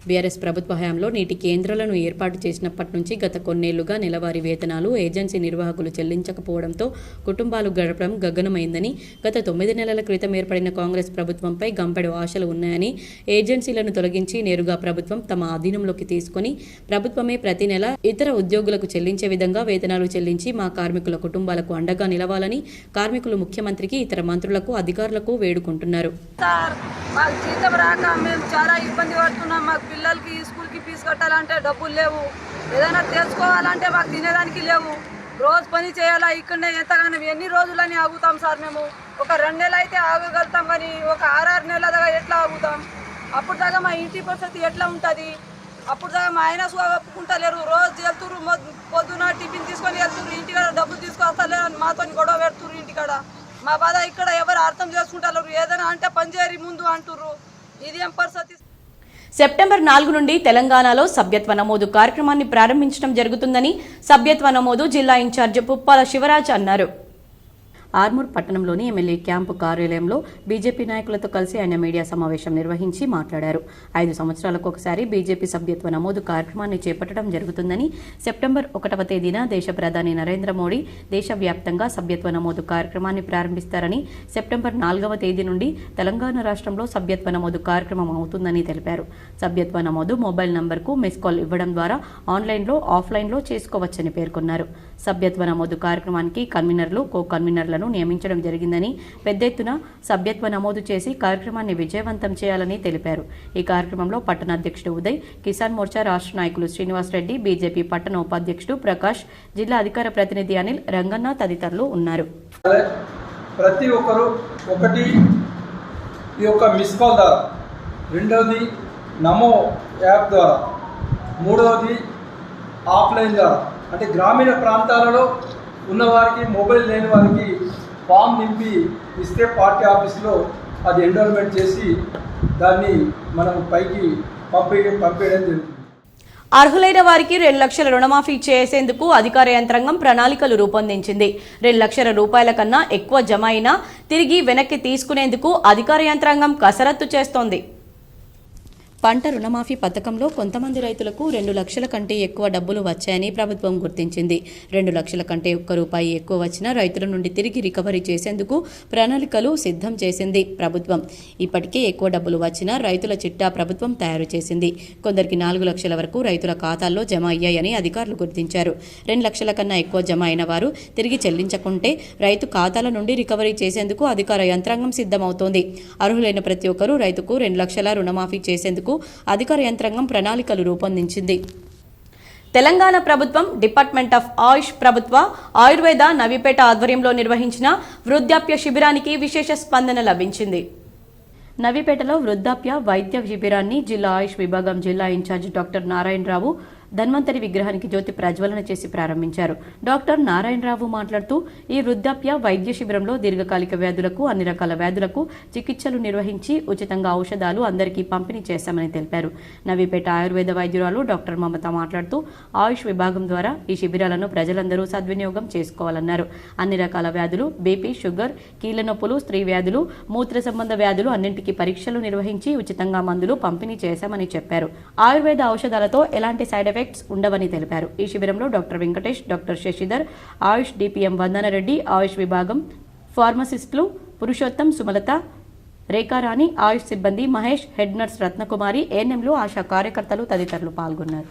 బీఆర్ఎస్ ప్రభుత్వ హయాంలో నీటి కేంద్రాలను ఏర్పాటు చేసినప్పటి నుంచి గత కొన్నేళ్లుగా నెలవారీ వేతనాలు ఏజెన్సీ నిర్వాహకులు చెల్లించకపోవడంతో కుటుంబాలు గడపడం గగనమైందని, గత 9 నెలల క్రితం ఏర్పడిన కాంగ్రెస్ ప్రభుత్వంపై గంపెడు ఆశలు ఉన్నాయని, ఏజెన్సీలను తొలగించి నేరుగా ప్రభుత్వం తమ ఆధీనంలోకి తీసుకుని ప్రభుత్వమే ప్రతి నెల ఇతర ఉద్యోగులకు చెల్లించే విధంగా వేతనాలు చెల్లించి మా కార్మికుల కుటుంబాలకు అండగా నిలవాలని కార్మికులు ముఖ్యమంత్రికి, ఇతర మంత్రులకు, అధికారులకు వేడుకుంటున్నారు. మాకు జీతం రాక మేము చాలా ఇబ్బంది పడుతున్నాం. మాకు పిల్లలకి స్కూల్కి ఫీజు కట్టాలంటే డబ్బులు లేవు, ఏదైనా తెలుసుకోవాలంటే మాకు తినేదానికి లేవు. రోజు పని చేయాలా ఇక్కడనే ఎంతగానో ఎన్ని రోజులని ఆగుతాం సార్? మేము ఒక 2 నెలలు అయితే ఆగగలుగుతాం, కానీ ఒక 6 నెలల దాకా ఎట్లా ఆగుతాం? అప్పుడు దాకా మా ఇంటి పరిస్థితి ఎట్లా ఉంటుంది? అప్పుడు దాకా మా ఆయన ఒప్పుకుంటలేరు. రోజు వెళ్తురు, పొద్దున టిఫిన్ తీసుకొని వెళ్తురు, ఇంటికాడ డబ్బులు తీసుకొస్తలేరు అని మాతో గొడవ పెడుతురు. ఇంటికాడ మా బాధ ఇక్కడ ఎవరు అర్థం చేసుకుంటారు? ఏదైనా అంటే పనిచేయరి ముందు అంటుర్రు. ఇది ఏం పరిస్థితి? సెప్టెంబర్ 4 నుండి తెలంగాణలో సభ్యత్వ నమోదు కార్యక్రమాన్ని ప్రారంభించడం జరుగుతుందని సభ్యత్వ నమోదు జిల్లా ఇన్ఛార్జ్ పుప్పాల శివరాజ్ అన్నారు. ఆర్మూర్ పట్టణంలోని ఎమ్మెల్యే క్యాంపు కార్యాలయంలో బీజేపీ నాయకులతో కలిసి ఆయన మీడియా సమావేశం నిర్వహించి మాట్లాడారు. 5 సంవత్సరాలకు ఒకసారి బీజేపీ సభ్యత్వ నమోదు కార్యక్రమాన్ని చేపట్టడం జరుగుతుందని, సెప్టెంబర్ 1వ తేదీన దేశ ప్రధాని నరేంద్ర మోడీ దేశవ్యాప్తంగా సభ్యత్వ నమోదు కార్యక్రమాన్ని ప్రారంభిస్తారని, సెప్టెంబర్ 4వ తేదీ నుండి తెలంగాణ రాష్ట్రంలో సభ్యత్వ నమోదు కార్యక్రమం అవుతుందని తెలిపారు. సభ్యత్వ నమోదు మొబైల్ నంబర్కు మిస్ కాల్ ఇవ్వడం ద్వారా ఆన్లైన్లో, ఆఫ్లైన్లో చేసుకోవచ్చని పేర్కొన్నారు. సభ్యత్వ నమోదు కార్యక్రమానికి కన్వీనర్లు, కో కన్వీనర్లను నియమించడం జరిగిందని, పెద్ద ఎత్తున సభ్యత్వ నమోదు చేసి కార్యక్రమాన్ని విజయవంతం చేయాలని తెలిపారు. ఈ కార్యక్రమంలో పట్టణ అధ్యక్షుడు ఉదయ్, కిసాన్ మోర్చా రాష్ట్ర నాయకులు శ్రీనివాస్ రెడ్డి, బీజేపీ పట్టణ ఉపాధ్యక్షుడు ప్రకాష్, జిల్లా అధికార ప్రతినిధి అనిల్, రంగన్న తదితరులు ఉన్నారు. ప్రతి ఒక్కరు ఒకటి ఈ యొక్క మిస్ కాల్ ద్వారా, రెండవది నమో యాప్ ద్వారా, మూడవది ఆఫ్లైన్ ద్వారా, అంటే గ్రామీణ ప్రాంతాలలో ఉన్నవారికి, మొబైల్ లేని వారికి ఫామ్ నింపి ఇస్తే పార్టీ ఆఫీస్లో అది ఎన్రోల్మెంట్ చేసి దాన్ని మనం పైకి పంపేయడం జరుగుతుంది. అర్హులైన వారికి 2 లక్షల రుణమాఫీ చేసేందుకు అధికార యంత్రాంగం ప్రణాళికలు రూపొందించింది. 2 లక్షల రూపాయల కన్నా ఎక్కువ జమ అయినా తిరిగి వెనక్కి తీసుకునేందుకు అధికార యంత్రాంగం కసరత్తు చేస్తోంది. పంట రుణమాఫీ పథకంలో కొంతమంది రైతులకు 2 లక్షల కంటే ఎక్కువ డబ్బులు వచ్చాయని ప్రభుత్వం గుర్తించింది. 2 లక్షల కంటే ₹1 ఎక్కువ వచ్చిన రైతుల నుండి తిరిగి రికవరీ చేసేందుకు ప్రణాళికలు సిద్ధం చేసింది ప్రభుత్వం. ఇప్పటికే ఎక్కువ డబ్బులు వచ్చిన రైతుల చిట్టా ప్రభుత్వం తయారు చేసింది. కొందరికి 4 లక్షల వరకు రైతుల ఖాతాల్లో జమ అయ్యాయని అధికారులు గుర్తించారు. 2 లక్షల కన్నా ఎక్కువ జమ అయిన వారు తిరిగి చెల్లించకుంటే రైతు ఖాతాల నుండి రికవరీ చేసేందుకు అధికార యంత్రాంగం సిద్ధమవుతోంది. అర్హులైన ప్రతి ఒక్కరూ రైతుకు 2 లక్షల రుణమాఫీ చేసేందుకు అధికార యంత్రాంగం ప్రణాళికలు రూపొందించింది. తెలంగాణ ప్రభుత్వం డిపార్ట్మెంట్ ఆఫ్ ఆయుష్ ప్రభుత్వ ఆయుర్వేద నవీపేట ఆధ్వర్యంలో నిర్వహించిన వృద్ధాప్య శిబిరానికి విశేష స్పందన లభించింది. నవీపేటలో వృద్ధాప్య వైద్య శిబిరాన్ని జిల్లా ఆయుష్ విభాగం జిల్లా ఇన్ఛార్జ్ డాక్టర్ నారాయణరావు ధన్వంతరి విగ్రహానికి జ్యోతి ప్రజ్వలన చేసి ప్రారంభించారు. డాక్టర్ నారాయణరావు మాట్లాడుతూ ఈ వృద్ధాప్య వైద్య శిబిరంలో దీర్ఘకాలిక వ్యాధులకు, అన్ని రకాల వ్యాధులకు చికిత్సలు నిర్వహించి ఉచితంగా ఔషధాలు అందరికీ పంపిణీ చేశామని తెలిపారు. నవీపేట ఆయుర్వేద వైద్యురాలు డాక్టర్ మమత మాట్లాడుతూ ఆయుష్ విభాగం ద్వారా ఈ శిబిరాలను ప్రజలందరూ సద్వినియోగం చేసుకోవాలన్నారు. అన్ని రకాల వ్యాధులు, బీపీ, షుగర్, కీళ్ల నొప్పులు, స్త్రీ వ్యాధులు, మూత్ర సంబంధ వ్యాధులు అన్నింటికీ పరీక్షలు నిర్వహించి ఉచితంగా మందులు పంపిణీ చేశామని చెప్పారు. ఆయుర్వేద ఔషధాలతో ఎలాంటి సైడ్ ఎఫెక్ట్స్ ఉండవని తెలిపారు. ఈ శిబిరంలో డాక్టర్ వెంకటేష్, డాక్టర్ శశిధర్, ఆయుష్ డిపిఎం వందనరెడ్డి, ఆయుష్ విభాగం ఫార్మసిస్టులు పురుషోత్తం, సుమలత, రేఖారాణి, ఆయుష్ సిబ్బంది మహేష్, హెడ్ నర్స్ రత్నకుమారి, ఏఎన్ఎంలు, ఆశా కార్యకర్తలు తదితరులు పాల్గొన్నారు.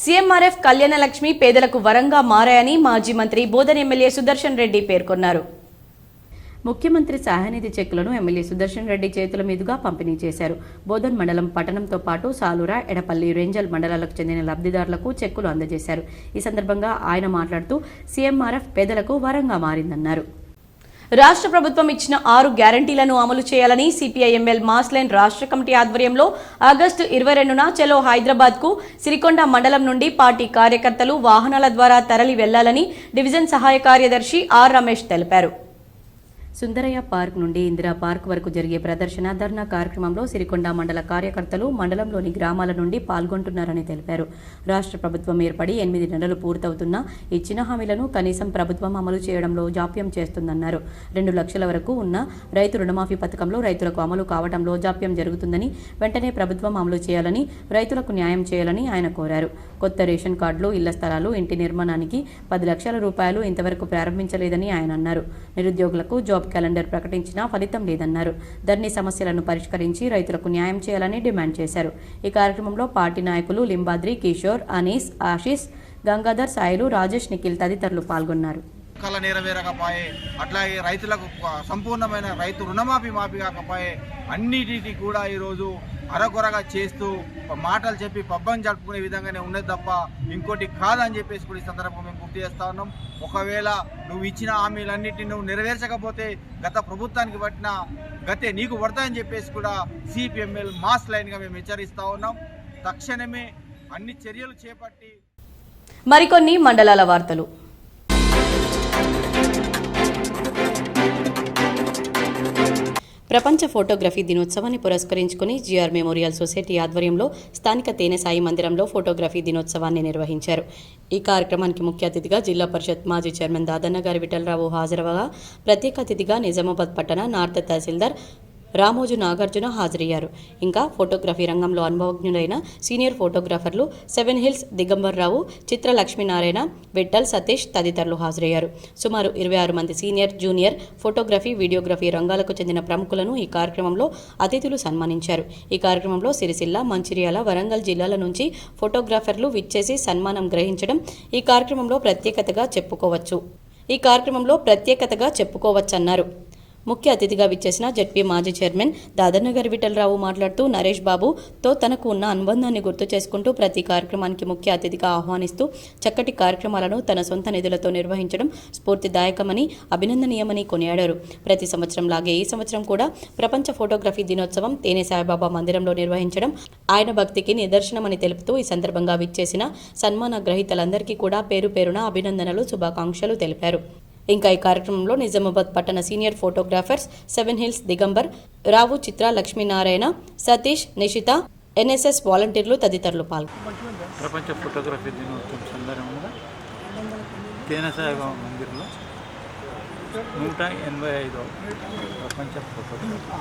సీఎంఆర్ఎఫ్ కళ్యాణలక్ష్మి పేదలకు వరంగా మారాయని మాజీ మంత్రి బోధన్ ఎమ్మెల్యే సుదర్శన్ రెడ్డి పేర్కొన్నారు. ముఖ్యమంత్రి సహాయనిధి చెక్కులను ఎమ్మెల్యే సుదర్శన్ రెడ్డి చేతుల మీదుగా పంపిణీ చేశారు. బోధన్ మండలం పట్టణంతో పాటు సాలూరా, ఎడపల్లి, రెంజల్ మండలాలకు చెందిన లబ్ధిదారులకు చెక్కులు అందజేశారు. ఈ సందర్భంగా ఆయన మాట్లాడుతూ సీఎంఆర్ఎఫ్ పేదలకు వరంగా మారిందన్నారు. రాష్ట్ర ప్రభుత్వం ఇచ్చిన 6 గ్యారంటీలను అమలు చేయాలని సిపిఐఎంఎల్ మాస్లైన్ రాష్ట్ర కమిటీ ఆధ్వర్యంలో ఆగస్టు 22న చలో హైదరాబాద్కు సిరికొండ మండలం నుండి పార్టీ కార్యకర్తలు వాహనాల ద్వారా తరలి వెళ్లాలని డివిజన్ సహాయ కార్యదర్శి ఆర్ రమేష్ తెలిపారు. సుందరయ్య పార్క్ నుండి ఇందిరా పార్క్ వరకు జరిగే ప్రదర్శన ధర్నా కార్యక్రమంలో సిరికొండ మండల కార్యకర్తలు మండలంలోని గ్రామాల నుండి పాల్గొంటున్నారని తెలిపారు. రాష్ట్ర ప్రభుత్వం ఏర్పడి 8 నెలలు పూర్తవుతున్నా ఇచ్చిన హామీలను కనీసం ప్రభుత్వం అమలు చేయడంలో జాప్యం చేస్తుందన్నారు. 2 లక్షల వరకు ఉన్న రైతు రుణమాఫీ పథకంలో రైతులకు అమలు కావడంలో జాప్యం జరుగుతుందని, వెంటనే ప్రభుత్వం అమలు చేయాలని, రైతులకు న్యాయం చేయాలని ఆయన కోరారు. కొత్త రేషన్ కార్డులు, ఇళ్ల స్థలాలు, ఇంటి నిర్మాణానికి 10 లక్షల రూపాయలు ఇంతవరకు ప్రారంభించలేదని ఆయన అన్నారు. నిరుద్యోగులకు జాబ్ క్యాలెండర్ ప్రకటించినా ఫలితం లేదన్నారు. ధరణి సమస్యలను పరిష్కరించి రైతులకు న్యాయం చేయాలని డిమాండ్ చేశారు. ఈ కార్యక్రమంలో పార్టీ నాయకులు లింబాద్రి, కిషోర్, అనీస్, ఆశీష్, గంగాధర్, సాయిలు, రాజేష్, నిఖిల్ తదితరులు పాల్గొన్నారు. కళ నెరవేరకపోయే, అట్లాగే రైతులకు సంపూర్ణమైన రైతు రుణమాఫీ మాఫీ కాకపోయే, అన్నిటినీ కూడా ఈరోజు అరకొరగా చేస్తూ మాటలు చెప్పి పబ్బం జరుపుకునే విధంగానే ఉన్నది తప్ప ఇంకోటి కాదని చెప్పేసి కూడా ఈ సందర్భంగా మేము గుర్తు చేస్తా ఉన్నాం. ఒకవేళ నువ్వు ఇచ్చిన హామీలన్నింటినీ నువ్వు నెరవేర్చకపోతే గత ప్రభుత్వానికి పట్టిన గతే నీకు పడతాయని చెప్పేసి కూడా సిపిఎంఎల్ మాస్ లైన్గా మేము హెచ్చరిస్తా ఉన్నాం. తక్షణమే అన్ని చర్యలు చేపట్టి మరికొన్ని మండలాల వార్తలు. ప్రపంచ ఫోటోగ్రఫీ దినోత్సవాన్ని పురస్కరించుకుని జిఆర్ మెమోరియల్ సొసైటీ ఆధ్వర్యంలో స్థానిక తేనె సాయి మందిరంలో ఫోటోగ్రఫీ దినోత్సవాన్ని నిర్వహించారు. ఈ కార్యక్రమానికి ముఖ్య అతిథిగా జిల్లా పరిషత్ మాజీ చైర్మన్ దాదన్న గారి విఠలరావు హాజరవగా ప్రత్యేక అతిథిగా నిజామాబాద్ పట్టణ నార్త్ తహసీల్దార్ రామోజు నాగార్జున హాజరయ్యారు. ఇంకా ఫోటోగ్రఫీ రంగంలో అనుభవజ్ఞులైన సీనియర్ ఫోటోగ్రాఫర్లు 7 హిల్స్ దిగంబర్ రావు, చిత్ర లక్ష్మీనారాయణ, విఠల్, సతీష్ తదితరులు హాజరయ్యారు. సుమారు 26 మంది సీనియర్, జూనియర్ ఫోటోగ్రఫీ, వీడియోగ్రఫీ రంగాలకు చెందిన ప్రముఖులను ఈ కార్యక్రమంలో అతిథులు సన్మానించారు. ఈ కార్యక్రమంలో సిరిసిల్ల, మంచిర్యాల, వరంగల్ జిల్లాల నుంచి ఫోటోగ్రాఫర్లు విచ్చేసి సన్మానం గ్రహించడం ఈ కార్యక్రమంలో ప్రత్యేకతగా చెప్పుకోవచ్చన్నారు. ముఖ్య అతిథిగా విచ్చేసిన జెడ్పీ మాజీ చైర్మన్ దాదన్న గారి విఠలరావు మాట్లాడుతూ నరేష్ బాబుతో తనకు ఉన్న అనుబంధాన్ని గుర్తు చేసుకుంటూ ప్రతి కార్యక్రమానికి ముఖ్య అతిథిగా ఆహ్వానిస్తూ చక్కటి కార్యక్రమాలను తన సొంత నిధులతో నిర్వహించడం స్ఫూర్తిదాయకమని, అభినందనీయమని కొనియాడారు. ప్రతి సంవత్సరం లాగే ఈ సంవత్సరం కూడా ప్రపంచ ఫోటోగ్రఫీ దినోత్సవం తేనె సాయిబాబా మందిరంలో నిర్వహించడం ఆయన భక్తికి నిదర్శనమని తెలుపుతూ ఈ సందర్భంగా విచ్చేసిన సన్మాన గ్రహీతలందరికీ కూడా పేరు పేరున అభినందనలు, శుభాకాంక్షలు తెలిపారు. ఇంకా ఈ కార్యక్రమంలో నిజామాబాద్ పట్టణ సీనియర్ ఫోటోగ్రాఫర్స్ 7 హిల్స్ దిగంబర్ రావు, చిత్ర లక్ష్మీనారాయణ, సతీష్, నిషిత, ఎన్ఎస్ఎస్ వాలంటీర్లు తదితరులు పాల్గొన్నారు. ప్రపంచ ఫోటోగ్రఫీ దినోత్సవం సందర్భంగా తేనె సాయిబాబా మందిర్లో 185వ ప్రపంచ ఫోటోగ్రఫీ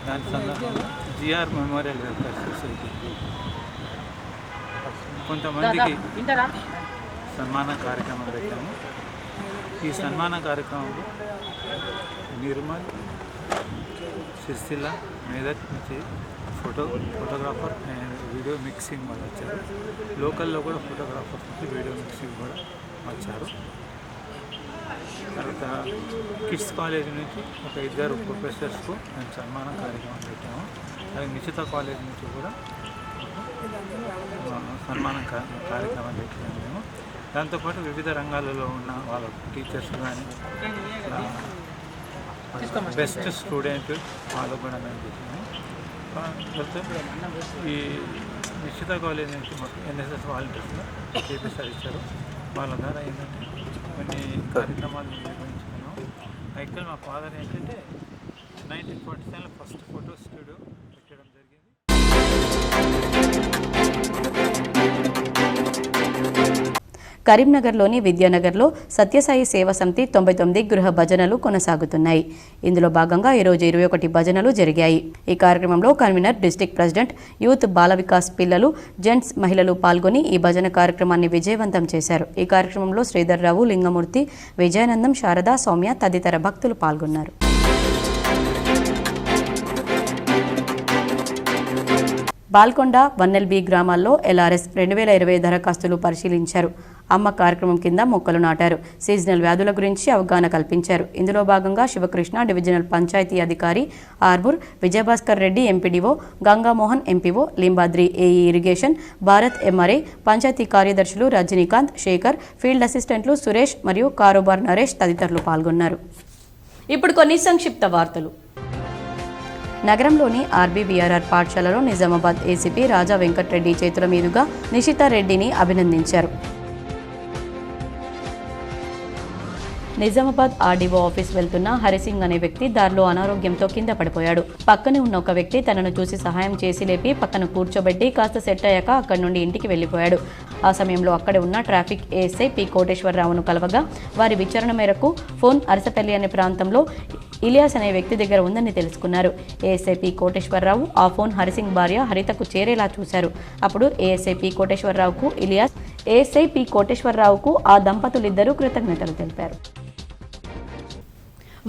దాని సందర్భంగా జిఆర్ మెమోరియల్ వెల్ఫేర్ సొసైటీ కొంతమందికి సన్మాన కార్యక్రమం పెట్టాము. ఈ సన్మాన కార్యక్రమంలో నిర్మల్, సిరిసిల్ల, మేదక్ నుంచి ఫోటోగ్రాఫర్ అండ్ వీడియో మిక్సింగ్ వాళ్ళు వచ్చారు. లోకల్లో కూడా ఫోటోగ్రాఫర్స్ నుంచి వీడియో మిక్సింగ్ కూడా వచ్చారు. తర్వాత కిడ్స్ కాలేజ్ నుంచి ఒక 2 ప్రొఫెసర్స్కు మేము సన్మాన కార్యక్రమం పెట్టాము. అలాగే నిశ్చిత కాలేజ్ నుంచి కూడా సన్మాన కార్యక్రమం పెట్టాము మేము. దాంతోపాటు వివిధ రంగాలలో ఉన్న వాళ్ళ టీచర్స్ కానీ బెస్ట్ స్టూడెంట్ వాళ్ళు కూడా మేము పెట్టాము. ఈ నిశ్చిత కాలేజ్ నుంచి మాకు ఎన్ఎస్ఎస్ వాలంటీర్స్గా చేపిస్తారు ఇచ్చారు. వాళ్ళ ద్వారా ఏంటంటే కొన్ని కార్యక్రమాలు నిర్వహించుకున్నాం. యాక్చువల్ మా ఫాదర్ ఏంటంటే 1947 ఫస్ట్ ఫోటో స్టూడియో పెట్టడం జరిగింది. కరీంనగర్లోని విద్యానగర్లో సత్యసాయి సేవా సమితి 99 గృహ భజనలు కొనసాగుతున్నాయి. ఇందులో భాగంగా ఈరోజు 21 భజనలు జరిగాయి. ఈ కార్యక్రమంలో convener, district president, youth, Bala Vikas పిల్లలు, జెంట్స్, మహిళలు పాల్గొని ఈ భజన కార్యక్రమాన్ని విజయవంతం చేశారు. ఈ కార్యక్రమంలో శ్రీధర్రావు, లింగమూర్తి, విజయానందం, శారద, సౌమ్య తదితర భక్తులు పాల్గొన్నారు. బాల్కొండ, వన్నెల్బీ గ్రామాల్లో LRS 2020 దరఖాస్తులు పరిశీలించారు. అమ్మ కార్యక్రమం కింద మొక్కలు నాటారు. సీజనల్ వ్యాధుల గురించి అవగాహన కల్పించారు. ఇందులో భాగంగా శివకృష్ణ, డివిజనల్ పంచాయతీ అధికారి Armoor, Vijayabhaskar Reddy MPDO, Gangamohan MPO, Limbadri AE irrigation, Bharat MRA, panchayati కార్యదర్శులు రజనీకాంత్, శేఖర్, ఫీల్డ్ అసిస్టెంట్లు సురేష్ మరియు కారోబార్ నరేష్ తదితరులు పాల్గొన్నారు. ఇప్పుడు కొన్ని సంక్షిప్త వార్తలు. నగరంలోని RBVRR పాఠశాలలో నిజామాబాద్ ఏసీపీ రాజా వెంకట్రెడ్డి చేతుల మీదుగా నిషితా రెడ్డిని అభినందించారు. నిజామాబాద్ ఆర్డీఓ ఆఫీస్ వెళ్తున్న హరిసింగ్ అనే వ్యక్తి దారిలో అనారోగ్యంతో కింద పడిపోయాడు. పక్కనే ఉన్న ఒక వ్యక్తి తనను చూసి సహాయం చేసి లేపి పక్కన కూర్చోబెట్టి కాస్త సెట్ అయ్యాక అక్కడి నుండి ఇంటికి వెళ్లిపోయాడు. ఆ సమయంలో అక్కడే ఉన్న ట్రాఫిక్ ఏఎస్ఐ పి కోటేశ్వరరావును కలవగా వారి విచారణ మేరకు ఫోన్ అరసపల్లి అనే ప్రాంతంలో ఇలియాస్ అనే వ్యక్తి దగ్గర ఉందని తెలుసుకున్నారు. ఏఎస్ఐ పి కోటేశ్వరరావు ఆ ఫోన్ హరిసింగ్ భార్య హరితకు చేరేలా చూశారు. అప్పుడు ఏఎస్ఐ పి కోటేశ్వరరావుకు ఆ దంపతులిద్దరూ కృతజ్ఞతలు తెలిపారు.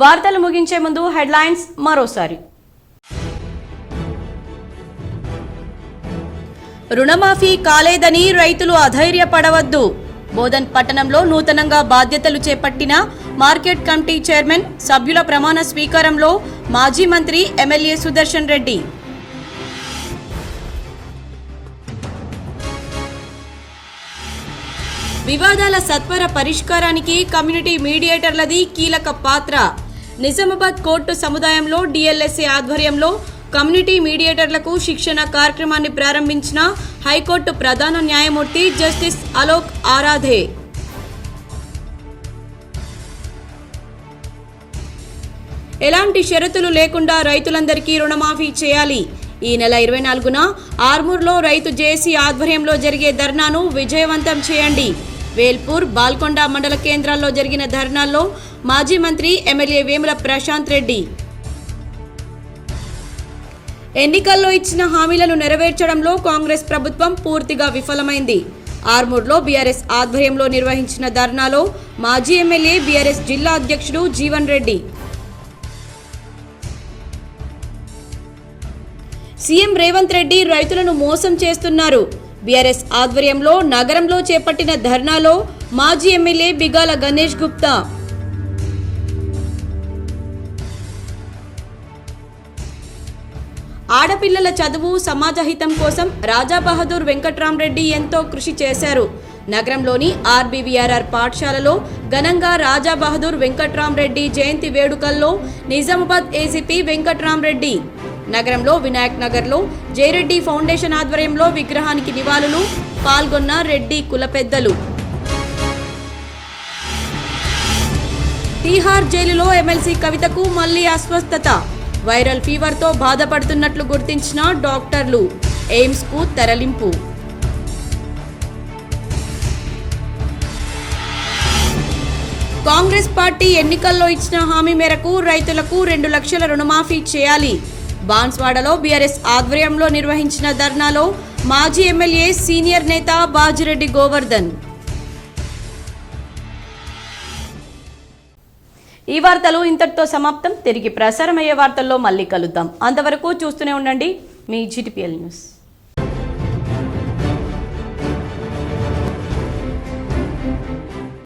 వార్తలు ముగించే ముందు హెడ్లైన్స్ మరోసారి. రుణమాఫీ కాలేదని రైతులు అధైర్యపడవద్దు. బోధన్ పట్టణంలో నూతనంగా బాధ్యతలు చేపట్టిన మార్కెట్ కమిటీ చైర్మన్, సభ్యుల ప్రమాణ స్వీకారంలో మాజీ మంత్రి ఎమ్మెల్యే సుదర్శన్ రెడ్డి. వివాదాల సత్వర పరిష్కారానికి కమ్యూనిటీ మీడియేటర్లది కీలక పాత్ర. నిజామాబాద్ కోర్టు సముదాయంలో డిఎల్ఎస్ఏ ఆధ్వర్యంలో కమ్యూనిటీ మీడియేటర్లకు శిక్షణ కార్యక్రమాన్ని ప్రారంభించిన హైకోర్టు ప్రధాన న్యాయమూర్తి జస్టిస్ అలోక్ ఆరాధే. ఎలాంటి షరతులు లేకుండా రైతులందరికీ రుణమాఫీ చేయాలి. ఈ నెల 24న ఆర్మూర్లో రైతు జేఏసీ ఆధ్వర్యంలో జరిగే ధర్నాను విజయవంతం చేయండి. వేల్పూర్, బాల్కొండ మండల కేంద్రాల్లో జరిగిన ధర్నాల్లో మాజీ మంత్రి ఎమ్మెల్యే వేముల ప్రశాంత్ రెడ్డి. ఎన్నికల్లో ఇచ్చిన హామీలను నెరవేర్చడంలో కాంగ్రెస్ ప్రభుత్వం పూర్తిగా విఫలమైంది. ఆర్మూర్లో బీఆర్ఎస్ ఆధ్వర్యంలో నిర్వహించిన ధర్నాలో మాజీ ఎమ్మెల్యే బీఆర్ఎస్ జిల్లా అధ్యక్షుడు జీవన్ రెడ్డి. సీఎం రేవంత్ రెడ్డి రైతులను మోసం చేస్తున్నారు. బీఆర్ఎస్ ఆధ్వర్యంలో నగరంలో చేపట్టిన ధర్నాలో మాజీ ఎమ్మెల్యే బిగాల గణేష్ గుప్తా. ఆడపిల్లల చదువు, సమాజహితం కోసం రాజా బహదూర్ వెంకట్రామరెడ్డి ఎంతో కృషి చేశారు. నగరంలోని RBVRR పాఠశాలలో ఘనంగా రాజా బహదూర్ వెంకట్రామరెడ్డి జయంతి వేడుకల్లో నిజామాబాద్ ఏసీపీ వెంకట్రామరెడ్డి. నగరంలో వినాయక్ నగర్లో జయరెడ్డి ఫౌండేషన్ ఆధ్వర్యంలో విగ్రహానికి నివాళులు. పాల్గొన్న రెడ్డి కుల పెద్దలు. తీహార్ జైలులో ఎమ్మెల్సీ కవితకు మళ్లీ అస్వస్థత. వైరల్ ఫీవర్తో బాధపడుతున్నట్లు గుర్తించిన డాక్టర్లు. ఎయిమ్స్కు తరలింపు. కాంగ్రెస్ పార్టీ ఎన్నికల్లో ఇచ్చిన హామీ మేరకు రైతులకు 2 లక్షల రుణమాఫీ చేయాలి. బాన్స్వాడలో బీఆర్ఎస్ ఆధ్వర్యంలో నిర్వహించిన ధర్నాలో మాజీ ఎమ్మెల్యే సీనియర్ నేత బాజిరెడ్డి గోవర్ధన్. ఈ వార్తలు ఇంతటితో సమాప్తం. తిరిగి ప్రసారమయ్యే వార్తల్లో మళ్ళీ కలుద్దాం. అంతవరకు చూస్తూనే ఉండండి మీ GTPL న్యూస్.